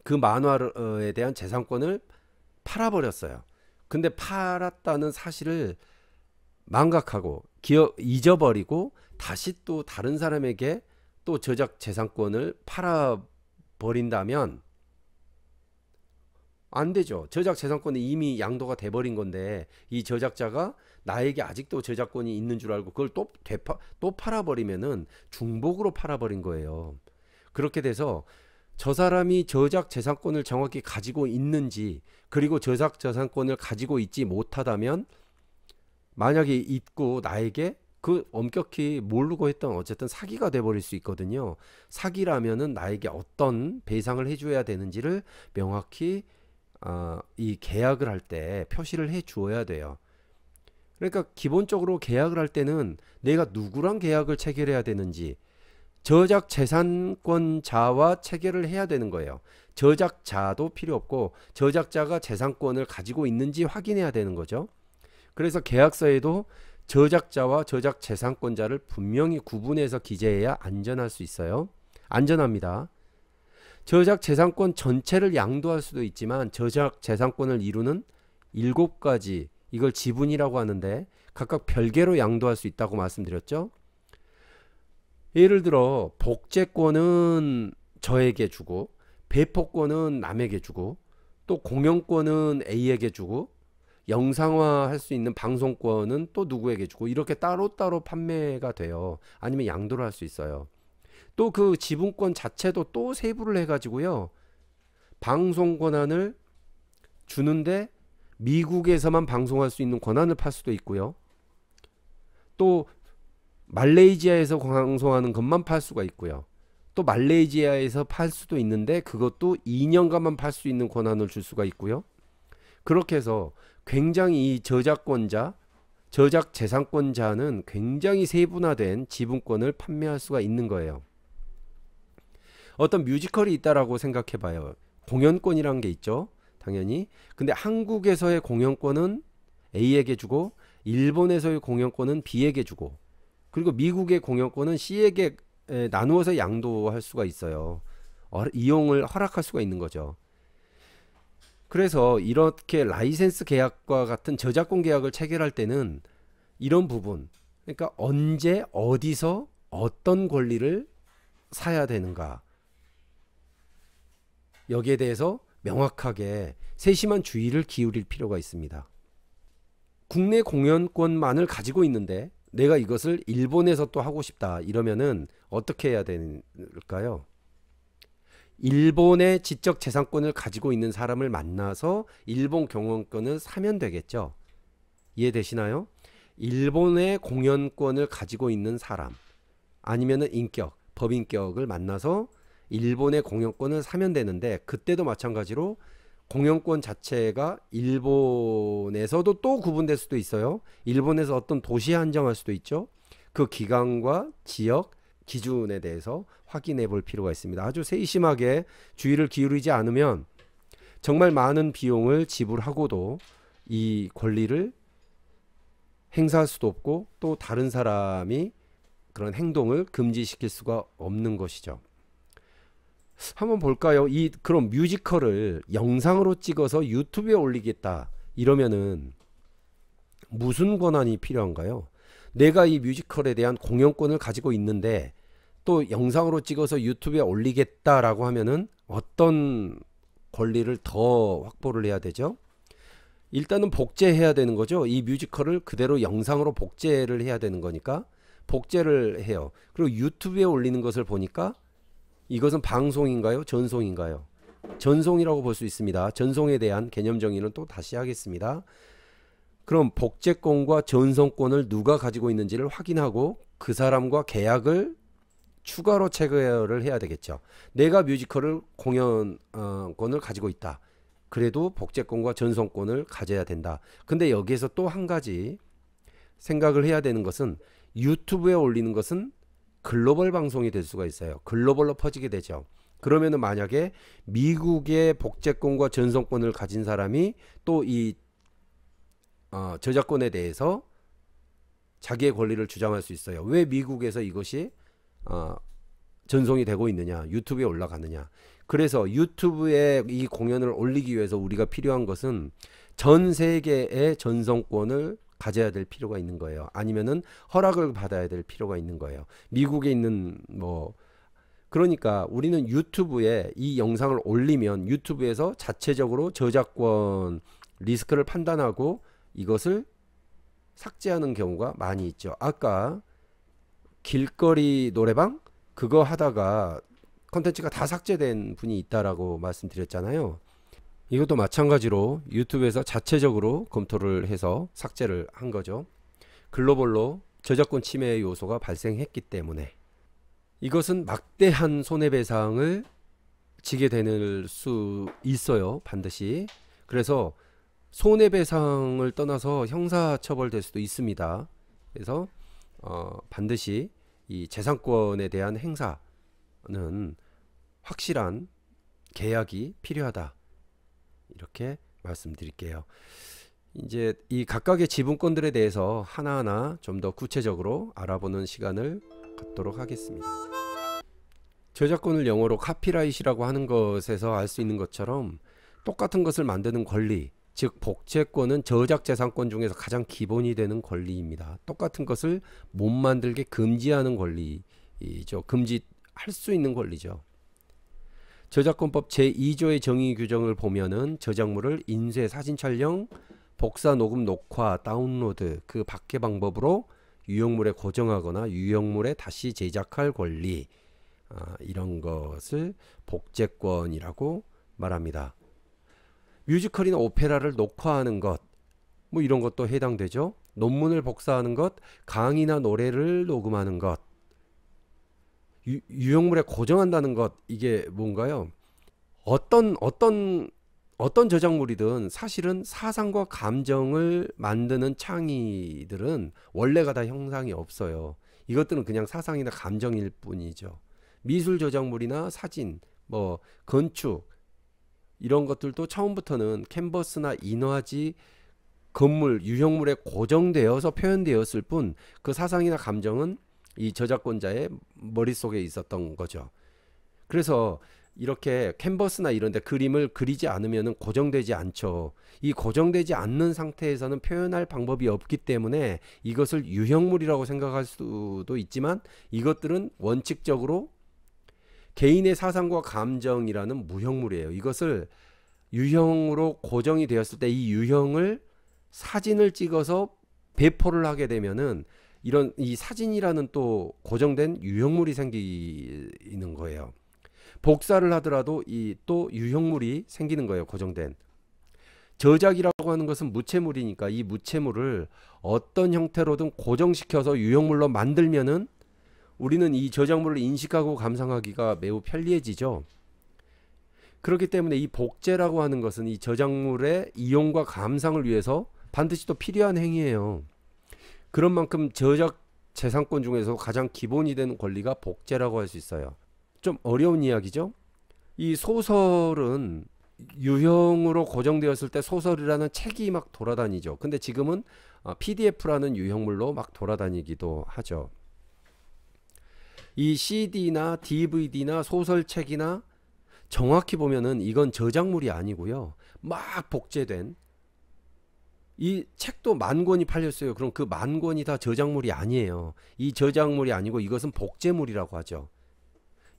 그 만화에 대한 재산권을 팔아버렸어요. 근데 팔았다는 사실을 망각하고 잊어버리고 다시 또 다른 사람에게 또 저작 재산권을 팔아버린다면 안 되죠. 저작 재산권이 이미 양도가 돼버린 건데 이 저작자가 나에게 아직도 저작권이 있는 줄 알고 그걸 또 팔아버리면은 중복으로 팔아버린 거예요. 그렇게 돼서 저 사람이 저작 재산권을 정확히 가지고 있는지 그리고 저작 재산권을 가지고 있지 못하다면 만약에 있고 나에게 그 엄격히 모르고 했던 어쨌든 사기가 돼버릴 수 있거든요. 사기라면은 나에게 어떤 배상을 해줘야 되는지를 명확히 이 계약을 할 때 표시를 해 주어야 돼요. 그러니까 기본적으로 계약을 할 때는 내가 누구랑 계약을 체결해야 되는지 저작 재산권자와 체결을 해야 되는 거예요. 저작자도 필요 없고 저작자가 재산권을 가지고 있는지 확인해야 되는 거죠. 그래서 계약서에도 저작자와 저작 재산권자를 분명히 구분해서 기재해야 안전할 수 있어요. 안전합니다. 저작 재산권 전체를 양도할 수도 있지만 저작 재산권을 이루는 7가지 이걸 지분이라고 하는데 각각 별개로 양도할 수 있다고 말씀드렸죠. 예를 들어 복제권은 저에게 주고 배포권은 남에게 주고 또 공연권은 A에게 주고 영상화 할 수 있는 방송권은 또 누구에게 주고 이렇게 따로따로 판매가 돼요. 아니면 양도를 할 수 있어요. 또 그 지분권 자체도 또 세부를 해가지고요. 방송 권한을 주는데 미국에서만 방송할 수 있는 권한을 팔 수도 있고요. 또 말레이시아에서 방송하는 것만 팔 수가 있고요. 또 말레이시아에서 팔 수도 있는데 그것도 2년간만 팔 수 있는 권한을 줄 수가 있고요. 그렇게 해서 굉장히 이 저작권자, 저작재산권자는 굉장히 세분화된 지분권을 판매할 수가 있는 거예요. 어떤 뮤지컬이 있다라고 생각해 봐요. 공연권이라는 게 있죠. 당연히. 근데 한국에서의 공연권은 A에게 주고 일본에서의 공연권은 B에게 주고 그리고 미국의 공연권은 C에게 나누어서 양도할 수가 있어요. 이용을 허락할 수가 있는 거죠. 그래서 이렇게 라이센스 계약과 같은 저작권 계약을 체결할 때는 이런 부분, 그러니까 언제 어디서 어떤 권리를 사야 되는가, 여기에 대해서 명확하게 세심한 주의를 기울일 필요가 있습니다. 국내 공연권만을 가지고 있는데 내가 이것을 일본에서 또 하고 싶다 이러면은 어떻게 해야 될까요? 일본의 지적재산권을 가지고 있는 사람을 만나서 일본 경영권을 사면 되겠죠. 이해되시나요? 일본의 공연권을 가지고 있는 사람 아니면은 인격, 법인격을 만나서 일본의 공연권을 사면 되는데 그때도 마찬가지로 공연권 자체가 일본에서도 또 구분될 수도 있어요. 일본에서 어떤 도시에 한정할 수도 있죠. 그 기간과 지역, 기준에 대해서 확인해 볼 필요가 있습니다. 아주 세심하게 주의를 기울이지 않으면 정말 많은 비용을 지불하고도 이 권리를 행사할 수도 없고 또 다른 사람이 그런 행동을 금지시킬 수가 없는 것이죠. 한번 볼까요? 그럼 뮤지컬을 영상으로 찍어서 유튜브에 올리겠다 이러면은 무슨 권한이 필요한가요? 내가 이 뮤지컬에 대한 공연권을 가지고 있는데 또 영상으로 찍어서 유튜브에 올리겠다라고 하면은 어떤 권리를 더 확보를 해야 되죠? 일단은 복제해야 되는 거죠. 이 뮤지컬을 그대로 영상으로 복제를 해야 되는 거니까 복제를 해요. 그리고 유튜브에 올리는 것을 보니까 이것은 방송인가요? 전송인가요? 전송이라고 볼 수 있습니다. 전송에 대한 개념 정의는 또 다시 하겠습니다. 그럼 복제권과 전송권을 누가 가지고 있는지를 확인하고 그 사람과 계약을 추가로 체결을 해야 되겠죠. 내가 뮤지컬을 공연권을 가지고 있다. 그래도 복제권과 전송권을 가져야 된다. 근데 여기에서 또 한 가지 생각을 해야 되는 것은 유튜브에 올리는 것은 글로벌 방송이 될 수가 있어요. 글로벌로 퍼지게 되죠. 그러면은 만약에 미국의 복제권과 전송권을 가진 사람이 또 이 저작권에 대해서 자기의 권리를 주장할 수 있어요. 왜 미국에서 이것이 전송이 되고 있느냐, 유튜브에 올라가느냐. 그래서 유튜브에 이 공연을 올리기 위해서 우리가 필요한 것은 전 세계의 전송권을 가져야 될 필요가 있는 거예요. 아니면은 허락을 받아야 될 필요가 있는 거예요. 미국에 있는 그러니까 우리는 유튜브에 이 영상을 올리면 유튜브에서 자체적으로 저작권 리스크를 판단하고 이것을 삭제하는 경우가 많이 있죠. 아까 길거리 노래방 그거 하다가 컨텐츠가 다 삭제된 분이 있다라고 말씀드렸잖아요. 이것도 마찬가지로 유튜브에서 자체적으로 검토를 해서 삭제를 한 거죠. 글로벌로 저작권 침해 요소가 발생했기 때문에 이것은 막대한 손해배상을 지게 될 수 있어요. 반드시. 그래서 손해배상을 떠나서 형사처벌될 수도 있습니다. 그래서 반드시 이 재산권에 대한 행사는 확실한 계약이 필요하다. 이렇게 말씀드릴게요. 이제 이 각각의 지분권들에 대해서 하나하나 좀 더 구체적으로 알아보는 시간을 갖도록 하겠습니다. 저작권을 영어로 카피라이트라고 하는 것에서 알 수 있는 것처럼 똑같은 것을 만드는 권리, 즉 복제권은 저작재산권 중에서 가장 기본이 되는 권리입니다. 똑같은 것을 못 만들게 금지하는 권리이죠. 금지할 수 있는 권리죠. 저작권법 제2조의 정의 규정을 보면은 저작물을 인쇄, 사진 촬영, 복사, 녹음, 녹화, 다운로드 그 밖의 방법으로 유형물에 고정하거나 유형물에 다시 제작할 권리, 이런 것을 복제권이라고 말합니다. 뮤지컬이나 오페라를 녹화하는 것, 뭐 이런 것도 해당되죠. 논문을 복사하는 것, 강의나 노래를 녹음하는 것, 유형물에 고정한다는 것, 이게 뭔가요? 어떤 저작물이든 사실은 사상과 감정을 만드는 창의들은 원래가 다 형상이 없어요. 이것들은 그냥 사상이나 감정일 뿐이죠. 미술 저작물이나 사진, 뭐 건축 이런 것들도 처음부터는 캔버스나 인화지 건물, 유형물에 고정되어서 표현되었을 뿐 그 사상이나 감정은 이 저작권자의 머릿속에 있었던 거죠. 그래서 이렇게 캔버스나 이런 데 그림을 그리지 않으면 고정되지 않죠. 이 고정되지 않는 상태에서는 표현할 방법이 없기 때문에 이것을 유형물이라고 생각할 수도 있지만 이것들은 원칙적으로 개인의 사상과 감정이라는 무형물이에요. 이것을 유형으로 고정이 되었을 때 이 유형을 사진을 찍어서 배포를 하게 되면은 이런 이 사진이라는 또 고정된 유형물이 생기는 거예요. 복사를 하더라도 이 또 유형물이 생기는 거예요. 고정된. 저작이라고 하는 것은 무체물이니까 이 무체물을 어떤 형태로든 고정시켜서 유형물로 만들면은 우리는 이 저작물을 인식하고 감상하기가 매우 편리해지죠. 그렇기 때문에 이 복제라고 하는 것은 이 저작물의 이용과 감상을 위해서 반드시 또 필요한 행위예요. 그런 만큼 저작 재산권 중에서 가장 기본이 되는 권리가 복제라고 할 수 있어요. 좀 어려운 이야기죠. 이 소설은 유형으로 고정되었을 때 소설이라는 책이 막 돌아다니죠. 근데 지금은 PDF라는 유형물로 막 돌아다니기도 하죠. 이 CD나 DVD나 소설책이나 정확히 보면은 이건 저작물이 아니고요. 막 복제된 이 책도 10,000권이 팔렸어요. 그럼 그 10,000권이 다 저작물이 아니에요. 이 저작물이 아니고 이것은 복제물이라고 하죠.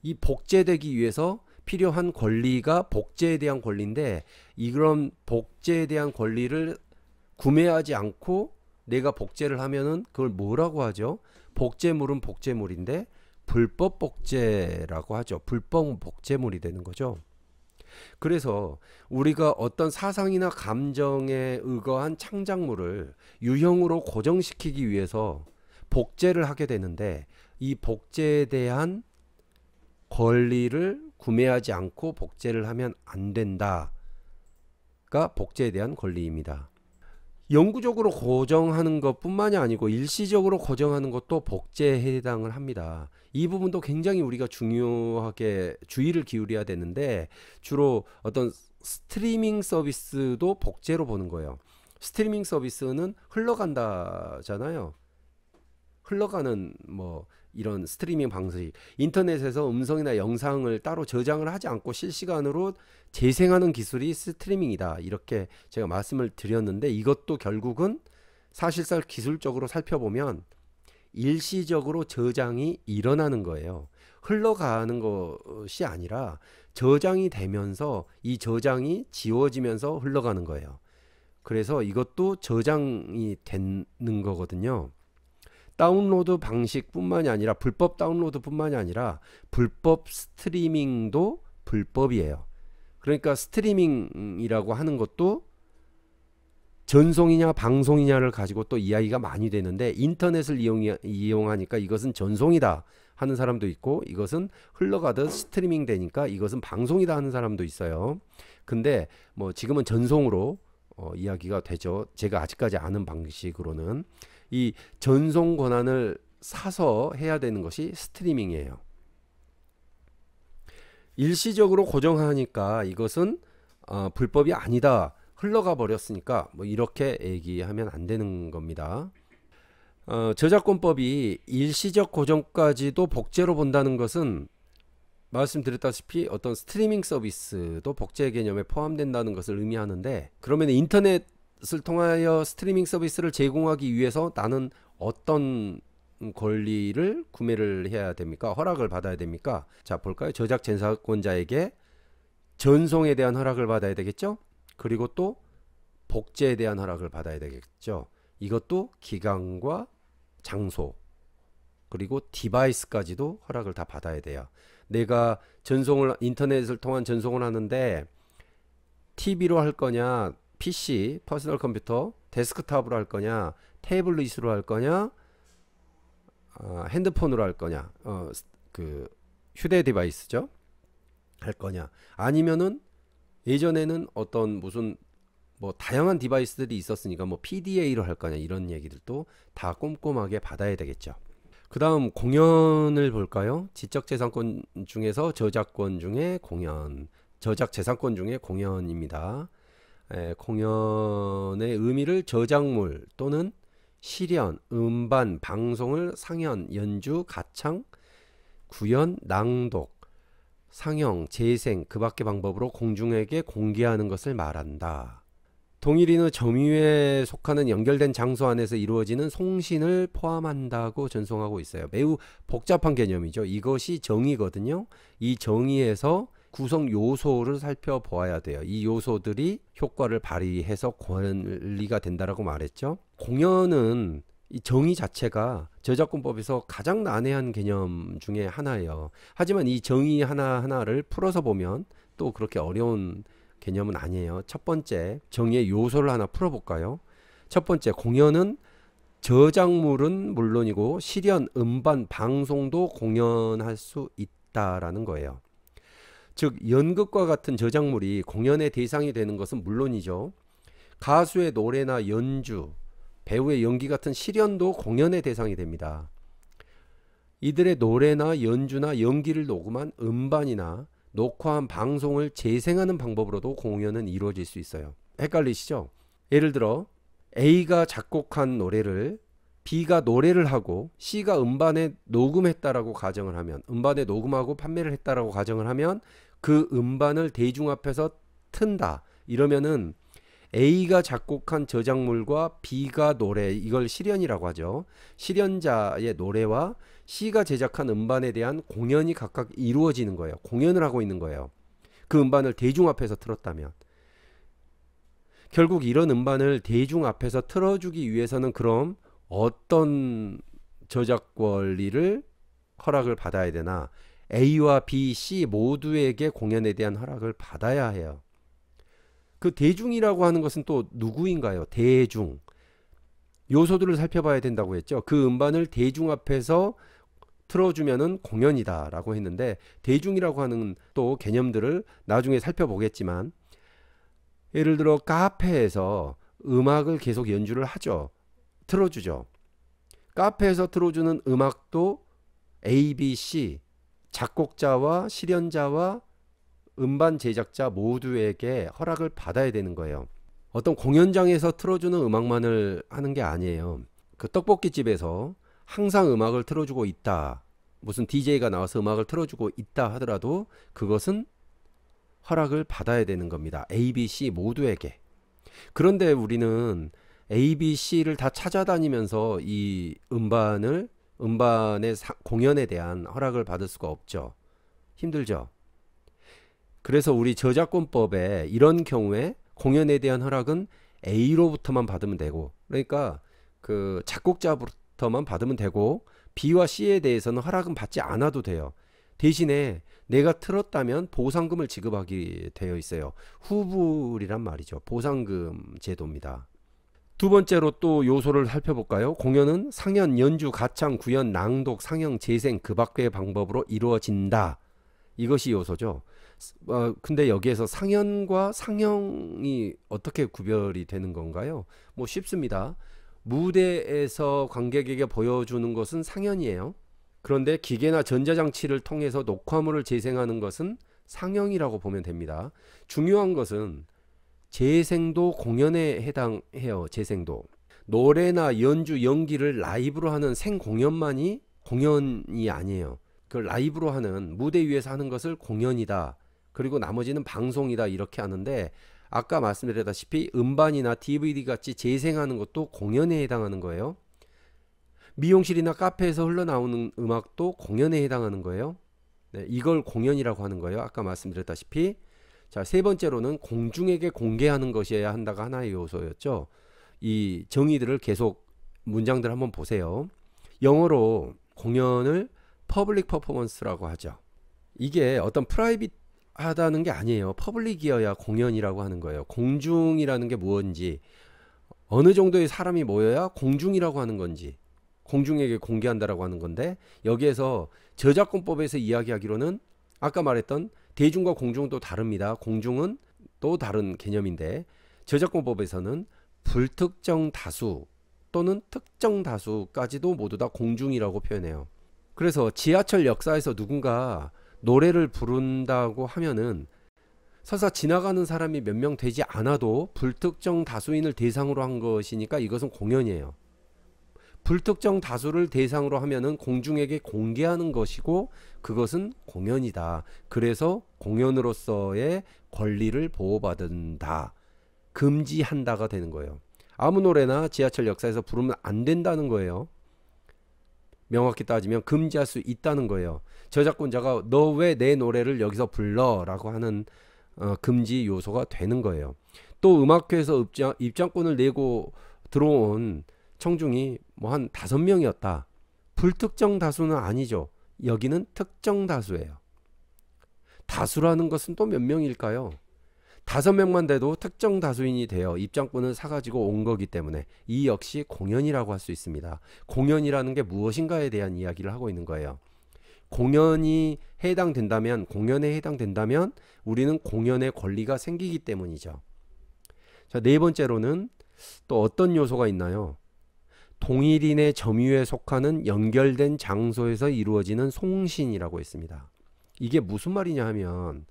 이 복제되기 위해서 필요한 권리가 복제에 대한 권리인데 이런 복제에 대한 권리를 구매하지 않고 내가 복제를 하면은 그걸 뭐라고 하죠? 복제물은 복제물인데 불법 복제라고 하죠. 불법 복제물이 되는 거죠. 그래서 우리가 어떤 사상이나 감정에 의거한 창작물을 유형으로 고정시키기 위해서 복제를 하게 되는데 이 복제에 대한 권리를 구매하지 않고 복제를 하면 안 된다가 복제에 대한 권리입니다. 영구적으로 고정하는 것뿐만이 아니고 일시적으로 고정하는 것도 복제에 해당을 합니다. 이 부분도 굉장히 우리가 중요하게 주의를 기울여야 되는데 주로 어떤 스트리밍 서비스도 복제로 보는 거예요. 스트리밍 서비스는 흘러간다잖아요. 흘러가는 뭐 이런 스트리밍 방식, 인터넷에서 음성이나 영상을 따로 저장을 하지 않고 실시간으로 재생하는 기술이 스트리밍이다, 이렇게 제가 말씀을 드렸는데 이것도 결국은 사실상 기술적으로 살펴보면 일시적으로 저장이 일어나는 거예요. 흘러가는 것이 아니라 저장이 되면서 이 저장이 지워지면서 흘러가는 거예요. 그래서 이것도 저장이 되는 거거든요. 다운로드 방식뿐만이 아니라 불법 다운로드뿐만이 아니라 불법 스트리밍도 불법이에요. 그러니까 스트리밍이라고 하는 것도 전송이냐 방송이냐를 가지고 또 이야기가 많이 되는데 인터넷을 이용하니까 이것은 전송이다 하는 사람도 있고 이것은 흘러가듯 스트리밍 되니까 이것은 방송이다 하는 사람도 있어요. 근데 뭐 지금은 전송으로 이야기가 되죠. 제가 아직까지 아는 방식으로는 이 전송 권한을 사서 해야 되는 것이 스트리밍이에요. 일시적으로 고정하니까 이것은 불법이 아니다, 흘러가 버렸으니까 뭐 이렇게 얘기하면 안 되는 겁니다. 저작권법이 일시적 고정까지도 복제로 본다는 것은 말씀드렸다시피 어떤 스트리밍 서비스도 복제 개념에 포함된다는 것을 의미하는데, 그러면 인터넷을 통하여 스트리밍 서비스를 제공하기 위해서 나는 어떤 권리를 구매를 해야 됩니까? 허락을 받아야 됩니까? 자, 볼까요? 저작 재산권자에게 전송에 대한 허락을 받아야 되겠죠? 그리고 또 복제에 대한 허락을 받아야 되겠죠. 이것도 기간과 장소, 그리고 디바이스까지도 허락을 다 받아야 돼요. 내가 인터넷을 통한 전송을 하는데 TV로 할 거냐, PC, 퍼스널 컴퓨터, 데스크탑으로 할 거냐, 태블릿으로 할 거냐, 핸드폰으로 할 거냐, 그 휴대 디바이스죠. 할 거냐. 아니면은 예전에는 어떤 무슨 뭐 다양한 디바이스들이 있었으니까 뭐 PDA로 할 거냐 이런 얘기들도 다 꼼꼼하게 받아야 되겠죠. 그 다음 공연을 볼까요? 지적재산권 중에서 저작권 중에 공연, 저작재산권 중에 공연입니다. 공연의 의미를 저작물 또는 실연, 음반, 방송을 상연, 연주, 가창, 구연, 낭독, 상영, 재생, 그 밖의 방법으로 공중에게 공개하는 것을 말한다. 동일인의 점유에 속하는 연결된 장소 안에서 이루어지는 송신을 포함한다고 전송하고 있어요. 매우 복잡한 개념이죠. 이것이 정의거든요. 이 정의에서 구성 요소를 살펴보아야 돼요. 이 요소들이 효과를 발휘해서 권리가 된다라고 말했죠. 공연은 이 정의 자체가 저작권법에서 가장 난해한 개념 중에 하나예요. 하지만 이 정의 하나하나를 풀어서 보면 또 그렇게 어려운 개념은 아니에요. 첫 번째 정의의 요소를 하나 풀어볼까요? 첫 번째, 공연은 저작물은 물론이고 실연, 음반, 방송도 공연할 수 있다라는 거예요. 즉 연극과 같은 저작물이 공연의 대상이 되는 것은 물론이죠. 가수의 노래나 연주, 배우의 연기 같은 실연도 공연의 대상이 됩니다. 이들의 노래나 연주나 연기를 녹음한 음반이나 녹화한 방송을 재생하는 방법으로도 공연은 이루어질 수 있어요. 헷갈리시죠? 예를 들어 A가 작곡한 노래를 B가 노래를 하고 C가 음반에 녹음했다라고 가정을 하면, 음반에 녹음하고 판매를 했다라고 가정을 하면 그 음반을 대중 앞에서 튼다. 이러면은 A가 작곡한 저작물과 B가 노래, 이걸 실연이라고 하죠. 실연자의 노래와 C가 제작한 음반에 대한 공연이 각각 이루어지는 거예요. 공연을 하고 있는 거예요. 그 음반을 대중 앞에서 틀었다면. 결국 이런 음반을 대중 앞에서 틀어주기 위해서는 그럼 어떤 저작 권리를 허락을 받아야 되나? A와 B, C 모두에게 공연에 대한 허락을 받아야 해요. 그 대중이라고 하는 것은 또 누구인가요? 대중. 요소들을 살펴봐야 된다고 했죠. 그 음반을 대중 앞에서 틀어주면은 공연이다 라고 했는데, 대중이라고 하는 또 개념들을 나중에 살펴보겠지만, 예를 들어 카페에서 음악을 계속 연주를 하죠. 틀어주죠. 카페에서 틀어주는 음악도 A, B, C 작곡자와 실연자와 음반 제작자 모두에게 허락을 받아야 되는 거예요. 어떤 공연장에서 틀어주는 음악만을 하는 게 아니에요. 그 떡볶이집에서 항상 음악을 틀어주고 있다, 무슨 DJ가 나와서 음악을 틀어주고 있다 하더라도 그것은 허락을 받아야 되는 겁니다. A, B, C 모두에게. 그런데 우리는 A, B, C를 다 찾아다니면서 이 음반의 공연에 대한 허락을 받을 수가 없죠. 힘들죠. 그래서 우리 저작권법에 이런 경우에 공연에 대한 허락은 A로부터만 받으면 되고, 그러니까 그 작곡자부터만 받으면 되고, B와 C에 대해서는 허락은 받지 않아도 돼요. 대신에 내가 틀었다면 보상금을 지급하게 되어 있어요. 후불이란 말이죠. 보상금 제도입니다. 두 번째로 또 요소를 살펴볼까요? 공연은 상연, 연주, 가창, 구연, 낭독, 상영, 재생 그 밖의 방법으로 이루어진다. 이것이 요소죠. 근데 여기에서 상연과 상영이 어떻게 구별이 되는 건가요? 뭐 쉽습니다. 무대에서 관객에게 보여주는 것은 상연이에요. 그런데 기계나 전자장치를 통해서 녹화물을 재생하는 것은 상영이라고 보면 됩니다. 중요한 것은 재생도 공연에 해당해요. 재생도. 노래나 연주, 연기를 라이브로 하는 생공연만이 공연이 아니에요. 그 라이브로 하는, 무대 위에서 하는 것을 공연이다, 그리고 나머지는 방송이다, 이렇게 하는데, 아까 말씀드렸다시피 음반이나 DVD 같이 재생하는 것도 공연에 해당하는 거예요. 미용실이나 카페에서 흘러나오는 음악도 공연에 해당하는 거예요. 네, 이걸 공연이라고 하는 거예요. 아까 말씀드렸다시피. 자, 세 번째로는 공중에게 공개하는 것이어야 한다가 하나의 요소였죠. 이 정의들을 계속 문장들 한번 보세요. 영어로 공연을 퍼블릭 퍼포먼스라고 하죠. 이게 어떤 프라이빗하다는 게 아니에요. 퍼블릭이어야 공연이라고 하는 거예요. 공중이라는 게 무엇인지, 어느 정도의 사람이 모여야 공중이라고 하는 건지, 공중에게 공개한다라고 하는 건데, 여기에서 저작권법에서 이야기하기로는 아까 말했던 대중과 공중도 다릅니다. 공중은 또 다른 개념인데, 저작권법에서는 불특정 다수 또는 특정 다수까지도 모두 다 공중이라고 표현해요. 그래서 지하철 역사에서 누군가 노래를 부른다고 하면은 설사 지나가는 사람이 몇 명 되지 않아도 불특정 다수인을 대상으로 한 것이니까 이것은 공연이에요. 불특정 다수를 대상으로 하면은 공중에게 공개하는 것이고 그것은 공연이다. 그래서 공연으로서의 권리를 보호받는다. 금지한다가 되는 거예요. 아무 노래나 지하철 역사에서 부르면 안 된다는 거예요. 명확히 따지면 금지할 수 있다는 거예요. 저작권자가 너 왜 내 노래를 여기서 불러? 라고 하는 금지 요소가 되는 거예요. 또 음악회에서 입장권을 내고 들어온 청중이 뭐 한 5명이었다. 불특정 다수는 아니죠. 여기는 특정 다수예요. 다수라는 것은 또 몇 명일까요? 5명만 돼도 특정 다수인이 되어 입장권을 사가지고 온 거기 때문에 이 역시 공연이라고 할 수 있습니다. 공연이라는 게 무엇인가에 대한 이야기를 하고 있는 거예요. 공연에 해당된다면 우리는 공연의 권리가 생기기 때문이죠. 자, 네 번째로는 또 어떤 요소가 있나요? 동일인의 점유에 속하는 연결된 장소에서 이루어지는 송신이라고 했습니다. 이게 무슨 말이냐 하면,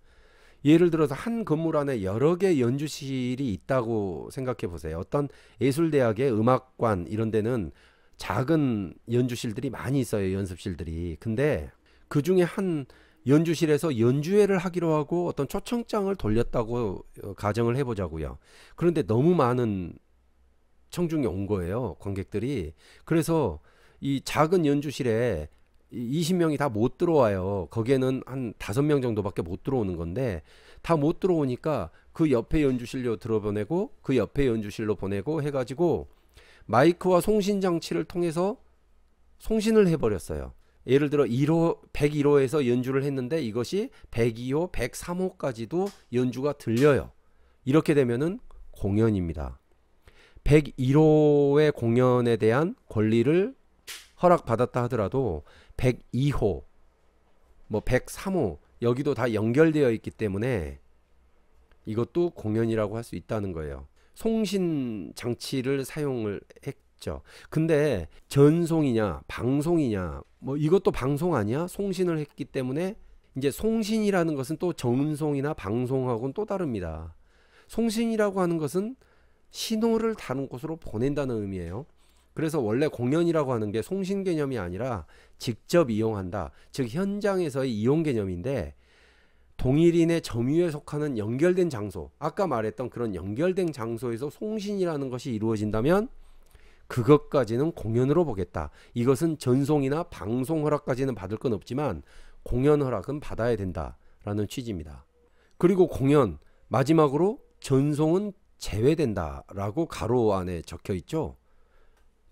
예를 들어서 한 건물 안에 여러 개 연주실이 있다고 생각해 보세요. 어떤 예술대학의 음악관 이런 데는 작은 연주실들이 많이 있어요. 연습실들이. 근데 그 중에 한 연주실에서 연주회를 하기로 하고 어떤 초청장을 돌렸다고 가정을 해보자고요. 그런데 너무 많은 청중이 온 거예요. 관객들이. 그래서 이 작은 연주실에 20명이 다 못 들어와요. 거기에는 한 5명 정도밖에 못 들어오는 건데, 다 못 들어오니까 그 옆에 연주실로 들어보내고 그 옆에 연주실로 보내고 해가지고 마이크와 송신 장치를 통해서 송신을 해버렸어요. 예를 들어 101호에서 연주를 했는데 이것이 102호, 103호까지도 연주가 들려요. 이렇게 되면은 공연입니다. 101호의 공연에 대한 권리를 허락받았다 하더라도 102호, 뭐 103호 여기도 다 연결되어 있기 때문에 이것도 공연이라고 할 수 있다는 거예요. 송신 장치를 사용을 했죠. 근데 전송이냐 방송이냐 뭐 이것도 방송 아니야? 송신을 했기 때문에 이제 송신이라는 것은 또 전송이나 방송하고는 또 다릅니다. 송신이라고 하는 것은 신호를 다른 곳으로 보낸다는 의미예요. 그래서 원래 공연이라고 하는 게 송신 개념이 아니라 직접 이용한다. 즉 현장에서의 이용 개념인데, 동일인의 점유에 속하는 연결된 장소, 아까 말했던 그런 연결된 장소에서 송신이라는 것이 이루어진다면 그것까지는 공연으로 보겠다. 이것은 전송이나 방송 허락까지는 받을 건 없지만 공연 허락은 받아야 된다라는 취지입니다. 그리고 공연 마지막으로 전송은 제외된다라고 가로 안에 적혀 있죠.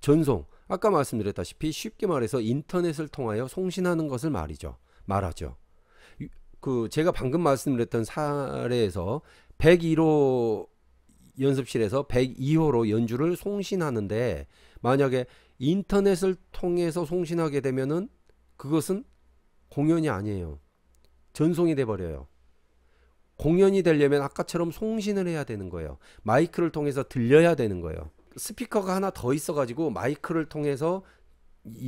전송, 아까 말씀드렸다시피 쉽게 말해서 인터넷을 통하여 송신하는 것을 말하죠. 제가 방금 말씀드렸던 사례에서 101호 연습실에서 102호로 연주를 송신하는데, 만약에 인터넷을 통해서 송신하게 되면은 그것은 공연이 아니에요. 전송이 돼 버려요. 공연이 되려면 아까처럼 송신을 해야 되는 거예요. 마이크를 통해서 들려야 되는 거예요. 스피커가 하나 더 있어가지고 마이크를 통해서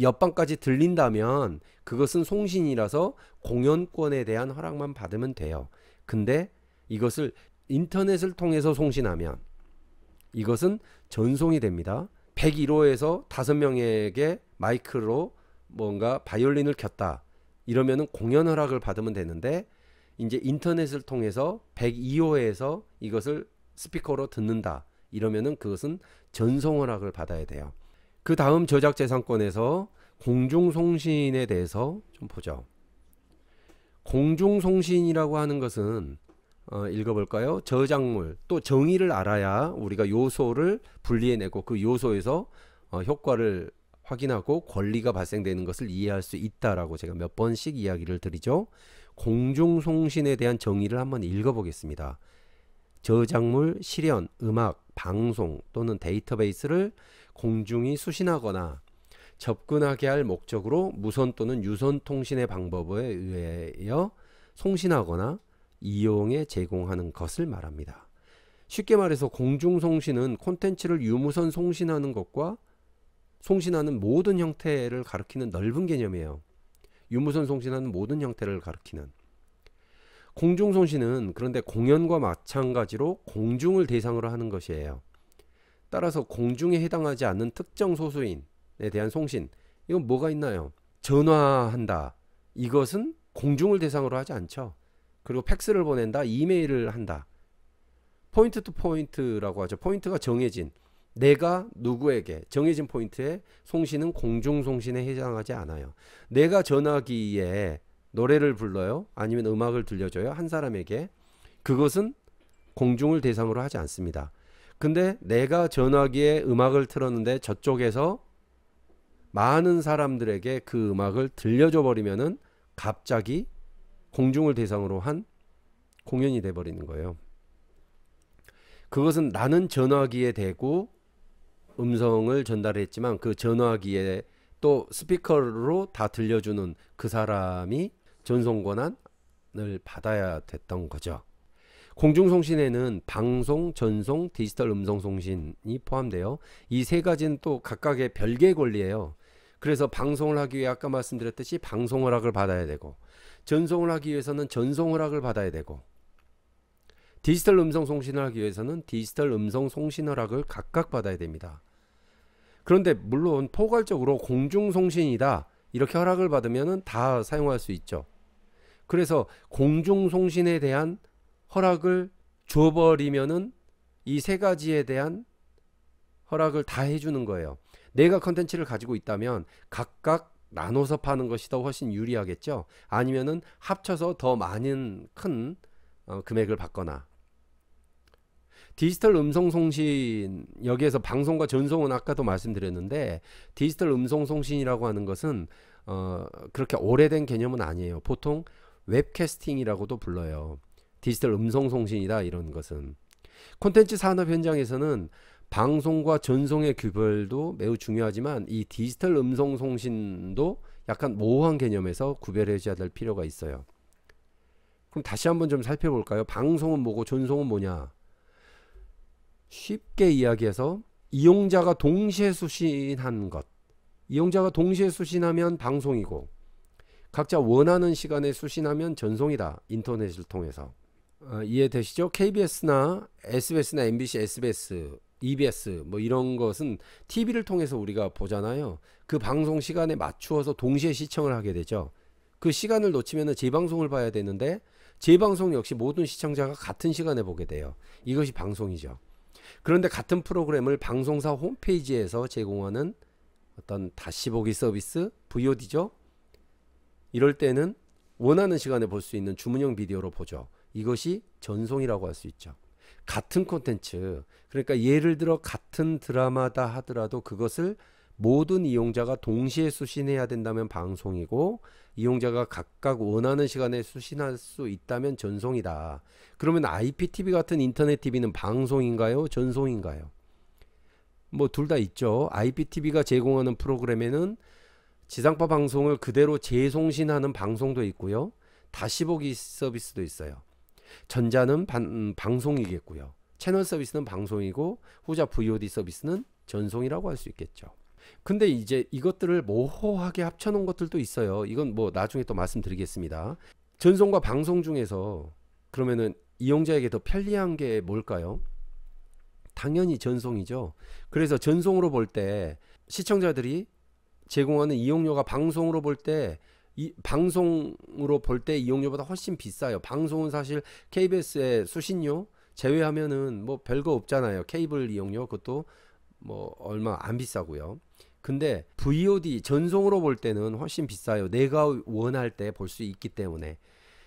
옆방까지 들린다면 그것은 송신이라서 공연권에 대한 허락만 받으면 돼요. 근데 이것을 인터넷을 통해서 송신하면 이것은 전송이 됩니다. 101호에서 5명에게 마이크로 뭔가 바이올린을 켰다. 이러면은 공연 허락을 받으면 되는데, 이제 인터넷을 통해서 102호에서 이것을 스피커로 듣는다. 이러면은 그것은 전송 허락을 받아야 돼요. 그 다음 저작재산권에서 공중송신에 대해서 좀 보죠. 공중송신이라고 하는 것은 읽어볼까요? 저작물, 또 정의를 알아야 우리가 요소를 분리해내고 그 요소에서 효과를 확인하고 권리가 발생되는 것을 이해할 수 있다라고 제가 몇 번씩 이야기를 드리죠. 공중송신에 대한 정의를 한번 읽어보겠습니다. 저작물, 실현, 음악, 방송 또는 데이터베이스를 공중이 수신하거나 접근하게 할 목적으로 무선 또는 유선 통신의 방법에 의하여 송신하거나 이용에 제공하는 것을 말합니다. 쉽게 말해서 공중송신은 콘텐츠를 유무선 송신하는 것과 송신하는 모든 형태를 가리키는 넓은 개념이에요. 유무선 송신하는 모든 형태를 가리키는. 공중송신은 그런데 공연과 마찬가지로 공중을 대상으로 하는 것이에요. 따라서 공중에 해당하지 않는 특정 소수인에 대한 송신, 이건 뭐가 있나요? 전화한다. 이것은 공중을 대상으로 하지 않죠. 그리고 팩스를 보낸다, 이메일을 한다. 포인트 투 포인트라고 하죠. 포인트가 정해진, 내가 누구에게 정해진 포인트에 송신은 공중송신에 해당하지 않아요. 내가 전화기에 노래를 불러요, 아니면 음악을 들려줘요, 한 사람에게. 그것은 공중을 대상으로 하지 않습니다. 근데 내가 전화기에 음악을 틀었는데 저쪽에서 많은 사람들에게 그 음악을 들려줘 버리면은 갑자기 공중을 대상으로 한 공연이 돼 버리는 거예요. 그것은 나는 전화기에 대고 음성을 전달했지만 그 전화기에 또 스피커로 다 들려주는 그 사람이 전송 권한을 받아야 됐던 거죠. 공중송신에는 방송, 전송, 디지털 음성송신이 포함돼요. 이 세 가지는 또 각각의 별개의 권리예요. 그래서 방송을 하기 위해 아까 말씀드렸듯이 방송 허락을 받아야 되고, 전송을 하기 위해서는 전송 허락을 받아야 되고, 디지털 음성 송신을 하기 위해서는 디지털 음성 송신 허락을 각각 받아야 됩니다. 그런데 물론 포괄적으로 공중송신이다 이렇게 허락을 받으면 다 사용할 수 있죠. 그래서 공중송신에 대한 허락을 줘버리면은 이 세 가지에 대한 허락을 다 해주는 거예요. 내가 컨텐츠를 가지고 있다면 각각 나눠서 파는 것이 더 훨씬 유리하겠죠. 아니면은 합쳐서 더 많은 큰 금액을 받거나. 디지털 음성송신, 여기에서 방송과 전송은 아까도 말씀드렸는데, 디지털 음성송신이라고 하는 것은 그렇게 오래된 개념은 아니에요. 보통 웹캐스팅이라고도 불러요. 디지털 음성송신이다 이런 것은. 콘텐츠 산업 현장에서는 방송과 전송의 구별도 매우 중요하지만 이 디지털 음성송신도 약간 모호한 개념에서 구별해줘야 될 필요가 있어요. 그럼 다시 한번 좀 살펴볼까요? 방송은 뭐고 전송은 뭐냐? 쉽게 이야기해서 이용자가 동시에 수신한 것, 이용자가 동시에 수신하면 방송이고, 각자 원하는 시간에 수신하면 전송이다. 인터넷을 통해서. 이해되시죠? KBS나 SBS나 MBC, SBS, EBS 뭐 이런 것은 TV를 통해서 우리가 보잖아요. 그 방송 시간에 맞추어서 동시에 시청을 하게 되죠. 그 시간을 놓치면 재방송을 봐야 되는데 재방송 역시 모든 시청자가 같은 시간에 보게 돼요. 이것이 방송이죠. 그런데 같은 프로그램을 방송사 홈페이지에서 제공하는 어떤 다시 보기 서비스, VOD죠. 이럴 때는 원하는 시간에 볼 수 있는 주문형 비디오로 보죠. 이것이 전송이라고 할 수 있죠. 같은 콘텐츠, 그러니까 예를 들어 같은 드라마다 하더라도 그것을 모든 이용자가 동시에 수신해야 된다면 방송이고, 이용자가 각각 원하는 시간에 수신할 수 있다면 전송이다. 그러면 IPTV 같은 인터넷 TV는 방송인가요? 전송인가요? 뭐 둘 다 있죠. IPTV가 제공하는 프로그램에는 지상파 방송을 그대로 재송신하는 방송도 있고요. 다시 보기 서비스도 있어요. 전자는 방송이겠고요. 채널 서비스는 방송이고, 후자 VOD 서비스는 전송이라고 할 수 있겠죠. 근데 이제 이것들을 모호하게 합쳐놓은 것들도 있어요. 이건 뭐 나중에 또 말씀드리겠습니다. 전송과 방송 중에서 그러면은 이용자에게 더 편리한 게 뭘까요? 당연히 전송이죠. 그래서 전송으로 볼 때 시청자들이 제공하는 이용료가 방송으로 볼 때 이용료보다 훨씬 비싸요. 방송은 사실 KBS의 수신료 제외하면은 뭐 별거 없잖아요. 케이블 이용료 그것도 뭐 얼마 안 비싸고요. 근데 VOD 전송으로 볼 때는 훨씬 비싸요. 내가 원할 때 볼 수 있기 때문에.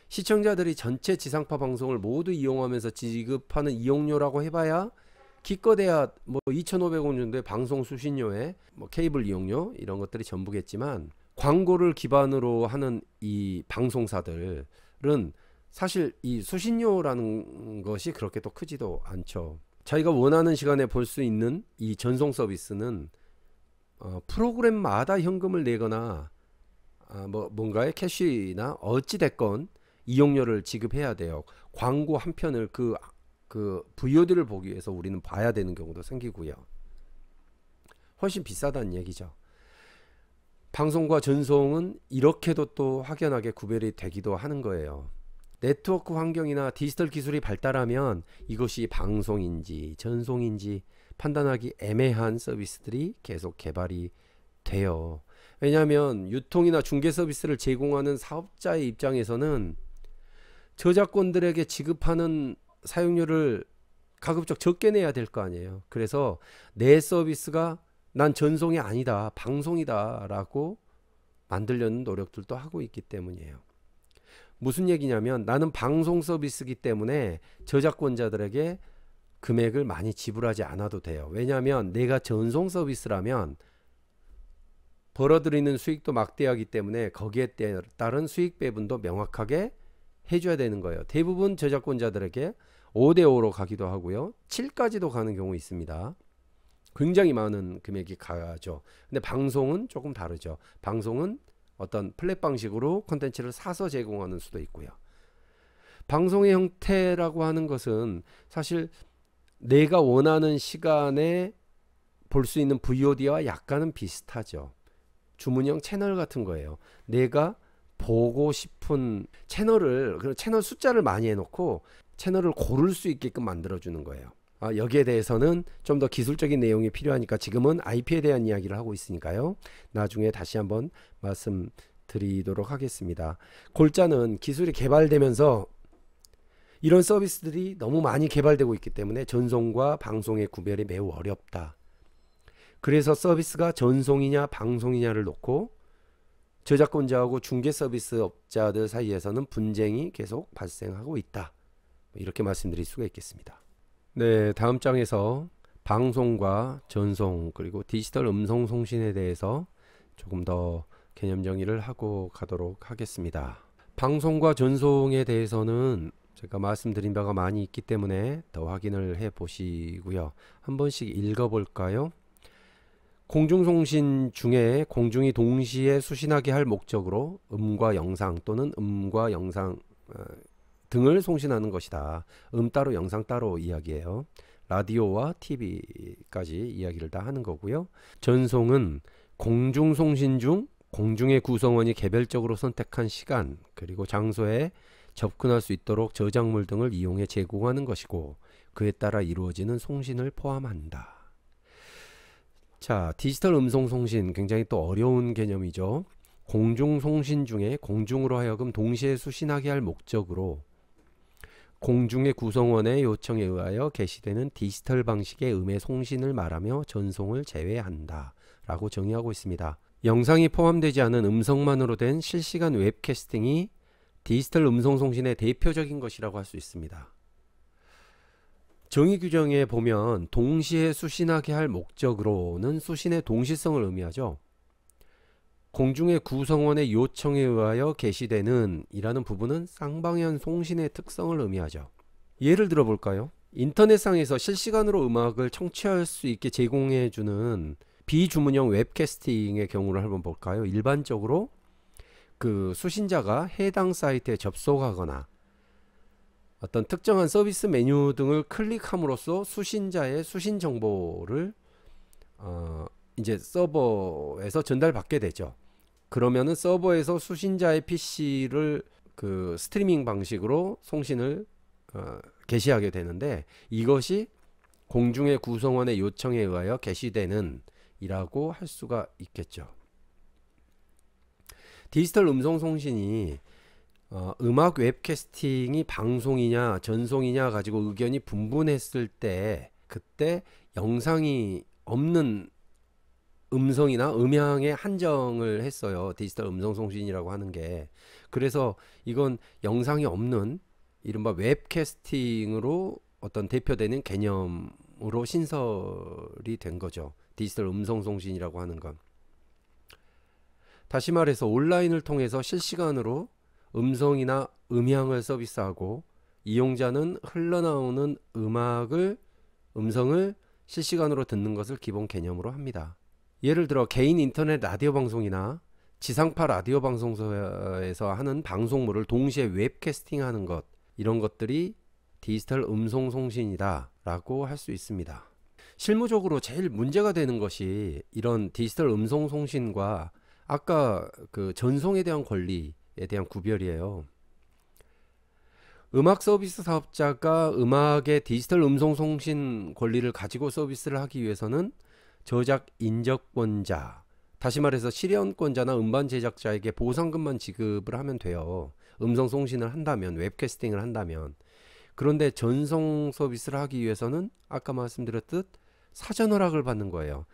시청자들이 전체 지상파 방송을 모두 이용하면서 지급하는 이용료라고 해봐야 기껏해야 뭐 2,500원 정도의 방송 수신료에 뭐 케이블 이용료 이런 것들이 전부겠지만 광고를 기반으로 하는 이 방송사들은 사실 이 수신료라는 것이 그렇게 또 크지도 않죠. 자기가 원하는 시간에 볼 수 있는 이 전송 서비스는 프로그램마다 현금을 내거나 뭐 뭔가의 캐시나 어찌 됐건 이용료를 지급해야 돼요. 광고 한 편을 그 VOD를 보기 위해서 우리는 봐야 되는 경우도 생기고요. 훨씬 비싸다는 얘기죠. 방송과 전송은 이렇게도 또 확연하게 구별이 되기도 하는 거예요. 네트워크 환경이나 디지털 기술이 발달하면 이것이 방송인지 전송인지 판단하기 애매한 서비스들이 계속 개발이 돼요. 왜냐하면 유통이나 중개 서비스를 제공하는 사업자의 입장에서는 저작권들에게 지급하는 사용료를 가급적 적게 내야 될 거 아니에요. 그래서 내 서비스가 난 전송이 아니다, 방송이다 라고 만들려는 노력들도 하고 있기 때문이에요. 무슨 얘기냐면 나는 방송 서비스이기 때문에 저작권자들에게 금액을 많이 지불하지 않아도 돼요. 왜냐하면 내가 전송 서비스라면 벌어들이는 수익도 막대하기 때문에 거기에 따른 수익 배분도 명확하게 해줘야 되는 거예요. 대부분 저작권자들에게 5대5로 가기도 하고요. 7까지도 가는 경우 있습니다. 굉장히 많은 금액이 가죠. 근데 방송은 조금 다르죠. 방송은 어떤 플랫 방식으로 콘텐츠를 사서 제공하는 수도 있고요. 방송의 형태라고 하는 것은 사실 내가 원하는 시간에 볼 수 있는 VOD와 약간은 비슷하죠. 주문형 채널 같은 거예요. 내가 보고 싶은 채널을, 채널 숫자를 많이 해놓고 채널을 고를 수 있게끔 만들어주는 거예요. 여기에 대해서는 좀 더 기술적인 내용이 필요하니까 지금은 IP에 대한 이야기를 하고 있으니까요. 나중에 다시 한번 말씀드리도록 하겠습니다. 골자는 기술이 개발되면서 이런 서비스들이 너무 많이 개발되고 있기 때문에 전송과 방송의 구별이 매우 어렵다. 그래서 서비스가 전송이냐 방송이냐를 놓고 저작권자하고 중개 서비스 업자들 사이에서는 분쟁이 계속 발생하고 있다. 이렇게 말씀드릴 수가 있겠습니다. 네, 다음 장에서 방송과 전송 그리고 디지털 음성 송신에 대해서 조금 더 개념 정의를 하고 가도록 하겠습니다. 방송과 전송에 대해서는 제가 말씀드린 바가 많이 있기 때문에 더 확인을 해 보시고요. 한 번씩 읽어 볼까요? 공중송신 중에 공중이 동시에 수신하게 할 목적으로 음과 영상 또는 음과 영상 등을 송신하는 것이다. 따로 영상 따로 이야기예요. 라디오와 TV까지 이야기를 다 하는 거고요. 전송은 공중송신 중 공중의 구성원이 개별적으로 선택한 시간 그리고 장소에 접근할 수 있도록 저작물 등을 이용해 제공하는 것이고 그에 따라 이루어지는 송신을 포함한다. 자, 디지털 음성 송신 굉장히 또 어려운 개념이죠. 공중송신 중에 공중으로 하여금 동시에 수신하게 할 목적으로 공중의 구성원의 요청에 의하여 게시되는 디지털 방식의 음의 송신을 말하며 전송을 제외한다 라고 정의하고 있습니다. 영상이 포함되지 않은 음성만으로 된 실시간 웹캐스팅이 디지털 음성 송신의 대표적인 것이라고 할 수 있습니다. 정의 규정에 보면 동시에 수신하게 할 목적으로는 수신의 동시성을 의미하죠. 공중의 구성원의 요청에 의하여 게시되는 이라는 부분은 쌍방향 송신의 특성을 의미하죠. 예를 들어 볼까요? 인터넷상에서 실시간으로 음악을 청취할 수 있게 제공해주는 비주문형 웹캐스팅의 경우를 한번 볼까요? 일반적으로 그 수신자가 해당 사이트에 접속하거나 어떤 특정한 서비스 메뉴 등을 클릭함으로써 수신자의 수신 정보를 이제 서버에서 전달받게 되죠. 그러면은 서버에서 수신자의 PC를 그 스트리밍 방식으로 송신을 게시하게 되는데 이것이 공중의 구성원의 요청에 의하여 게시되는 이라고 할 수가 있겠죠. 디지털 음성 송신이 음악 웹캐스팅이 방송이냐 전송이냐 가지고 의견이 분분했을 때 그때 영상이 없는 음성이나 음향에 한정을 했어요. 디지털 음성 송신이라고 하는 게. 그래서 이건 영상이 없는 이른바 웹캐스팅으로 어떤 대표되는 개념으로 처음으로 신설이 된 거죠. 디지털 음성송신이라고 하는 건. 다시 말해서 온라인을 통해서 실시간으로 음성이나 음향을 서비스하고 이용자는 흘러나오는 음성을 실시간으로 듣는 것을 기본 개념으로 합니다. 예를 들어 개인 인터넷 라디오 방송이나 지상파 라디오 방송사에서 하는 방송물을 동시에 웹캐스팅하는 것, 이런 것들이 디지털 음성송신이다 라고 할 수 있습니다. 실무적으로 제일 문제가 되는 것이 이런 디지털 음성송신과 아까 그 전송에 대한 권리에 대한 구별이에요. 음악 서비스 사업자가 음악의 디지털 음성송신 권리를 가지고 서비스를 하기 위해서는 저작 인접권자, 다시 말해서 실현권자나 음반 제작자에게 보상금만 지급을 하면 돼요. 음성송신을 한다면, 웹캐스팅을 한다면. 그런데 전송 서비스를 하기 위해서는 아까 말씀드렸듯 사전 허락을 받는 거예요.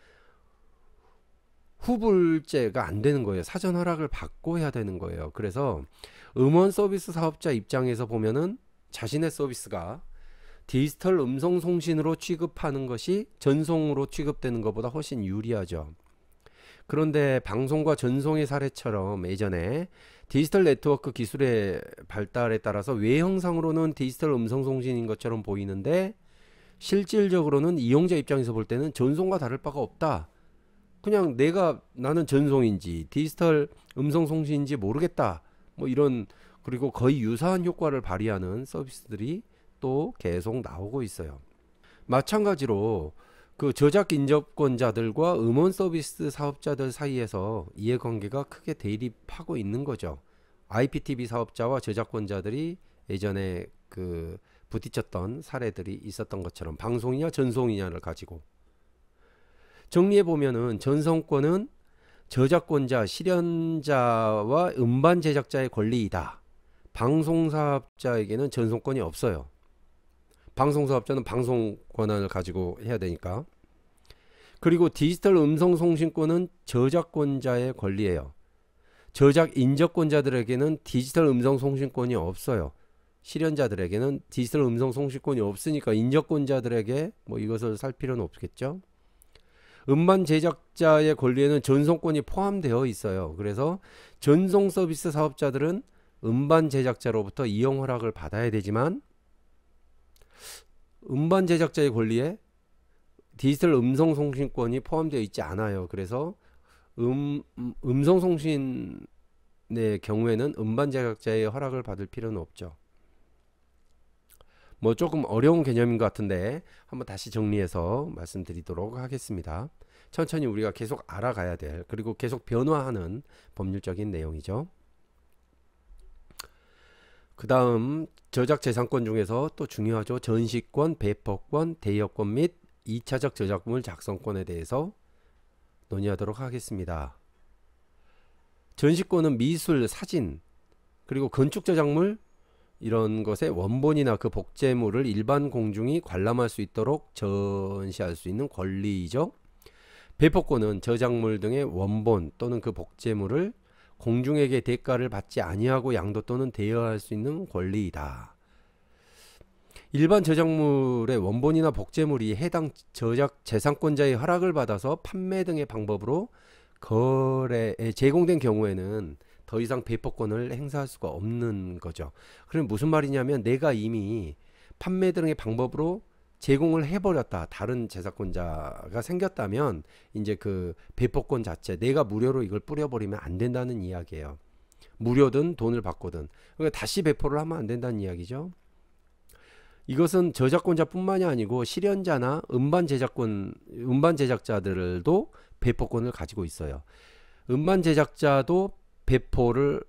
후불제가 안 되는 거예요. 사전 허락을 받고 해야 되는 거예요. 그래서 음원 서비스 사업자 입장에서 보면은 자신의 서비스가 디지털 음성 송신으로 취급하는 것이 전송으로 취급되는 것보다 훨씬 유리하죠. 그런데 방송과 전송의 사례처럼 예전에 디지털 네트워크 기술의 발달에 따라서 외형상으로는 디지털 음성 송신인 것처럼 보이는데 실질적으로는 이용자 입장에서 볼 때는 전송과 다를 바가 없다. 그냥 나는 전송인지 디지털 음성 송신인지 모르겠다. 뭐 이런, 그리고 거의 유사한 효과를 발휘하는 서비스들이 또 계속 나오고 있어요. 마찬가지로 그 저작 인접권자들과 음원 서비스 사업자들 사이에서 이해관계가 크게 대립하고 있는 거죠. IPTV 사업자와 저작권자들이 예전에 그 부딪혔던 사례들이 있었던 것처럼 방송이냐 전송이냐를 가지고 정리해 보면은 전송권은 저작권자, 실현자와 음반 제작자의 권리이다. 방송사업자에게는 전송권이 없어요. 방송사업자는 방송 권한을 가지고 해야 되니까. 그리고 디지털 음성송신권은 저작권자의 권리예요. 저작 인접권자들에게는 디지털 음성송신권이 없어요. 실현자들에게는 디지털 음성송신권이 없으니까 인접권자들에게 뭐 이것을 살 필요는 없겠죠. 음반 제작자의 권리에는 전송권이 포함되어 있어요. 그래서 전송 서비스 사업자들은 음반 제작자로부터 이용 허락을 받아야 되지만 음반 제작자의 권리에 디지털 음성송신권이 포함되어 있지 않아요. 그래서 음성송신의 경우에는 음반 제작자의 허락을 받을 필요는 없죠. 뭐 조금 어려운 개념인 것 같은데 한번 다시 정리해서 말씀드리도록 하겠습니다. 천천히 우리가 계속 알아가야 될, 그리고 계속 변화하는 법률적인 내용이죠. 그 다음 저작재산권 중에서 또 중요하죠. 전시권, 배포권, 대여권 및 2차적 저작물 작성권에 대해서 논의하도록 하겠습니다. 전시권은 미술, 사진, 그리고 건축 저작물 이런 것의 원본이나 그 복제물을 일반 공중이 관람할 수 있도록 전시할 수 있는 권리이죠. 배포권은 저작물 등의 원본 또는 그 복제물을 공중에게 대가를 받지 아니하고 양도 또는 대여할 수 있는 권리이다. 일반 저작물의 원본이나 복제물이 해당 저작 재산권자의 허락을 받아서 판매 등의 방법으로 거래에 제공된 경우에는 더 이상 배포권을 행사할 수가 없는 거죠. 그럼 무슨 말이냐면 내가 이미 판매 등의 방법으로 제공을 해버렸다. 다른 재산권자가 생겼다면 이제 그 배포권 자체, 내가 무료로 이걸 뿌려버리면 안 된다는 이야기예요. 무료든 돈을 받고든. 그러니까 다시 배포를 하면 안 된다는 이야기죠. 이것은 저작권자뿐만이 아니고 실현자나 음반 제작자들도 배포권을 가지고 있어요. 음반 제작자도 배포를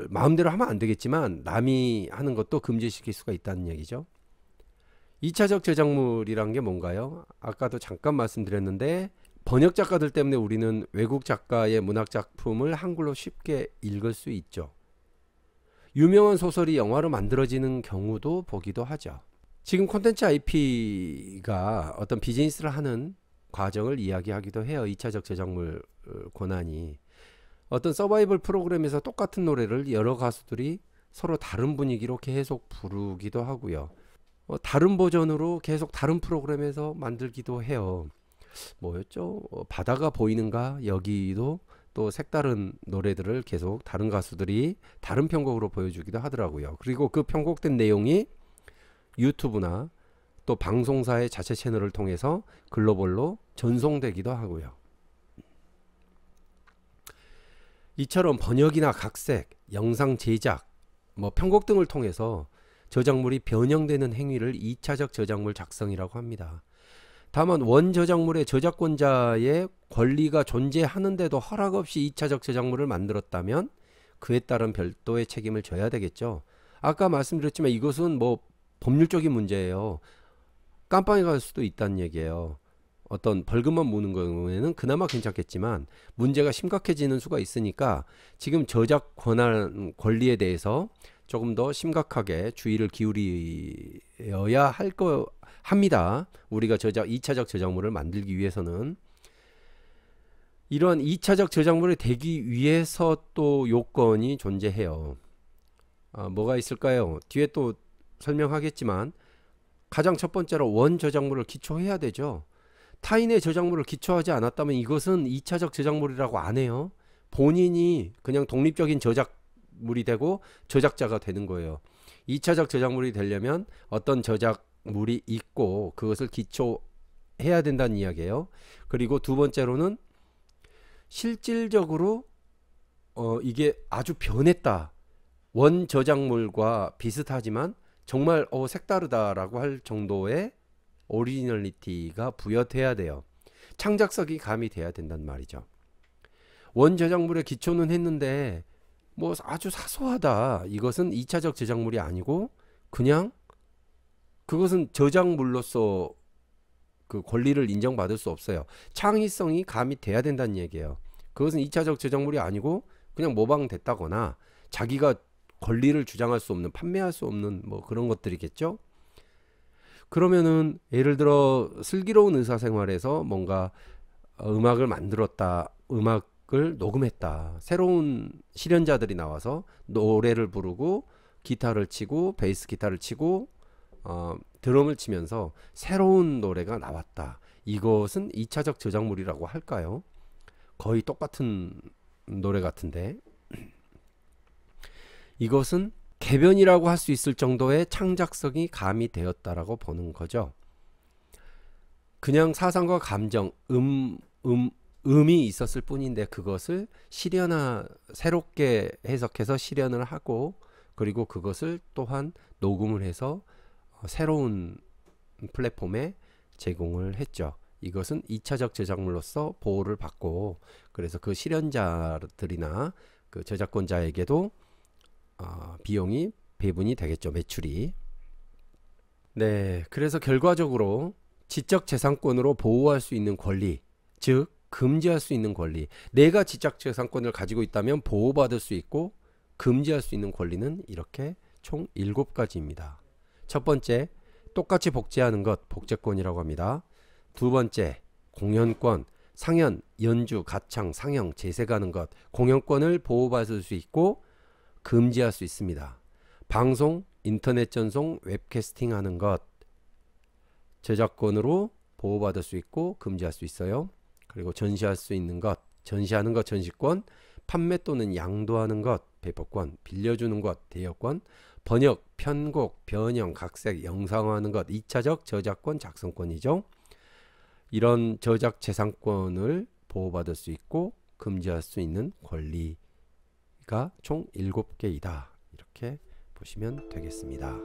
마음대로 하면 안 되겠지만 남이 하는 것도 금지시킬 수가 있다는 얘기죠. 2차적 저작물이란 게 뭔가요? 아까도 잠깐 말씀드렸는데 번역 작가들 때문에 우리는 외국 작가의 문학 작품을 한글로 쉽게 읽을 수 있죠. 유명한 소설이 영화로 만들어지는 경우도 보기도 하죠. 지금 콘텐츠 IP가 어떤 비즈니스를 하는 과정을 이야기하기도 해요. 2차적 저작물 권한이. 어떤 서바이벌 프로그램에서 똑같은 노래를 여러 가수들이 서로 다른 분위기로 계속 부르기도 하고요. 다른 버전으로 계속 다른 프로그램에서 만들기도 해요. 뭐였죠? 바다가 보이는가? 여기도 또 색다른 노래들을 계속 다른 가수들이 다른 편곡으로 보여주기도 하더라고요. 그리고 그 편곡된 내용이 유튜브나 또 방송사의 자체 채널을 통해서 글로벌로 전송되기도 하고요. 이처럼 번역이나 각색, 영상 제작, 편곡 등을 통해서 저작물이 변형되는 행위를 2차적 저작물 작성이라고 합니다. 다만 원 저작물의 저작권자의 권리가 존재하는데도 허락 없이 2차적 저작물을 만들었다면 그에 따른 별도의 책임을 져야 되겠죠. 아까 말씀드렸지만 이것은 법률적인 문제예요. 깜빵에 갈 수도 있다는 얘기예요. 어떤 벌금만 무는 경우에는 그나마 괜찮겠지만 문제가 심각해지는 수가 있으니까 지금 저작 권리에 대해서 조금 더 심각하게 주의를 기울여야 합니다. 우리가 2차적 저작물을 만들기 위해서는. 이러한 2차적 저작물이 되기 위해서 또 요건이 존재해요. 뭐가 있을까요? 뒤에 또 설명하겠지만 가장 첫 번째로 원 저작물을 기초해야 되죠. 타인의 저작물을 기초하지 않았다면 이것은 2차적 저작물이라고 안 해요. 본인이 그냥 독립적인 저작물이 되고 저작자가 되는 거예요. 2차적 저작물이 되려면 어떤 저작물이 있고 그것을 기초해야 된다는 이야기예요. 그리고 두 번째로는 실질적으로 이게 아주 변했다. 원 저작물과 비슷하지만 정말 색다르다라고 할 정도의 오리지널리티가 부여돼야 돼요. 창작성이 가미돼야 된단 말이죠. 원 저작물의 기초는 했는데 아주 사소하다. 이것은 2차적 저작물이 아니고 그냥 그것은 저작물로서 그 권리를 인정받을 수 없어요. 창의성이 가미돼야 된다는 얘기예요. 그것은 2차적 저작물이 아니고 그냥 모방됐다거나 자기가 권리를 주장할 수 없는, 판매할 수 없는 그런 것들이겠죠. 그러면은 예를 들어 슬기로운 의사생활에서 뭔가 음악을 만들었다, 음악을 녹음했다, 새로운 실현자들이 나와서 노래를 부르고 기타를 치고 베이스 기타를 치고 드럼을 치면서 새로운 노래가 나왔다. 이것은 2차적 저작물이라고 할까요? 거의 똑같은 노래 같은데 이것은 개변이라고 할 수 있을 정도의 창작성이 가미되었다라고 보는 거죠. 그냥 사상과 감정, 음이 있었을 뿐인데 그것을 새롭게 해석해서 실현을 하고 그리고 그것을 또한 녹음을 해서 새로운 플랫폼에 제공을 했죠. 이것은 2차적 저작물로서 보호를 받고 그래서 그 실현자들이나 그 저작권자에게도 비용이 배분이 되겠죠. 매출이. 네, 그래서 결과적으로 지적재산권으로 보호할 수 있는 권리, 즉 금지할 수 있는 권리. 내가 지적재산권을 가지고 있다면 보호받을 수 있고 금지할 수 있는 권리는 이렇게 총 7가지입니다. 첫 번째, 똑같이 복제하는 것, 복제권이라고 합니다. 두 번째, 공연권, 상연, 연주, 가창, 상영, 재생하는 것, 공연권을 보호받을 수 있고 금지할 수 있습니다. 방송, 인터넷 전송, 웹캐스팅 하는 것, 저작권으로 보호받을 수 있고 금지할 수 있어요. 그리고 전시할 수 있는 것, 전시하는 것, 전시권, 판매 또는 양도하는 것, 배포권, 빌려주는 것, 대여권, 번역, 편곡, 변형, 각색, 영상화하는 것, 2차적 저작권 작성권이죠. 이런 저작 재산권을 보호받을 수 있고 금지할 수 있는 권리가 총 7개이다. 이렇게 보시면 되겠습니다.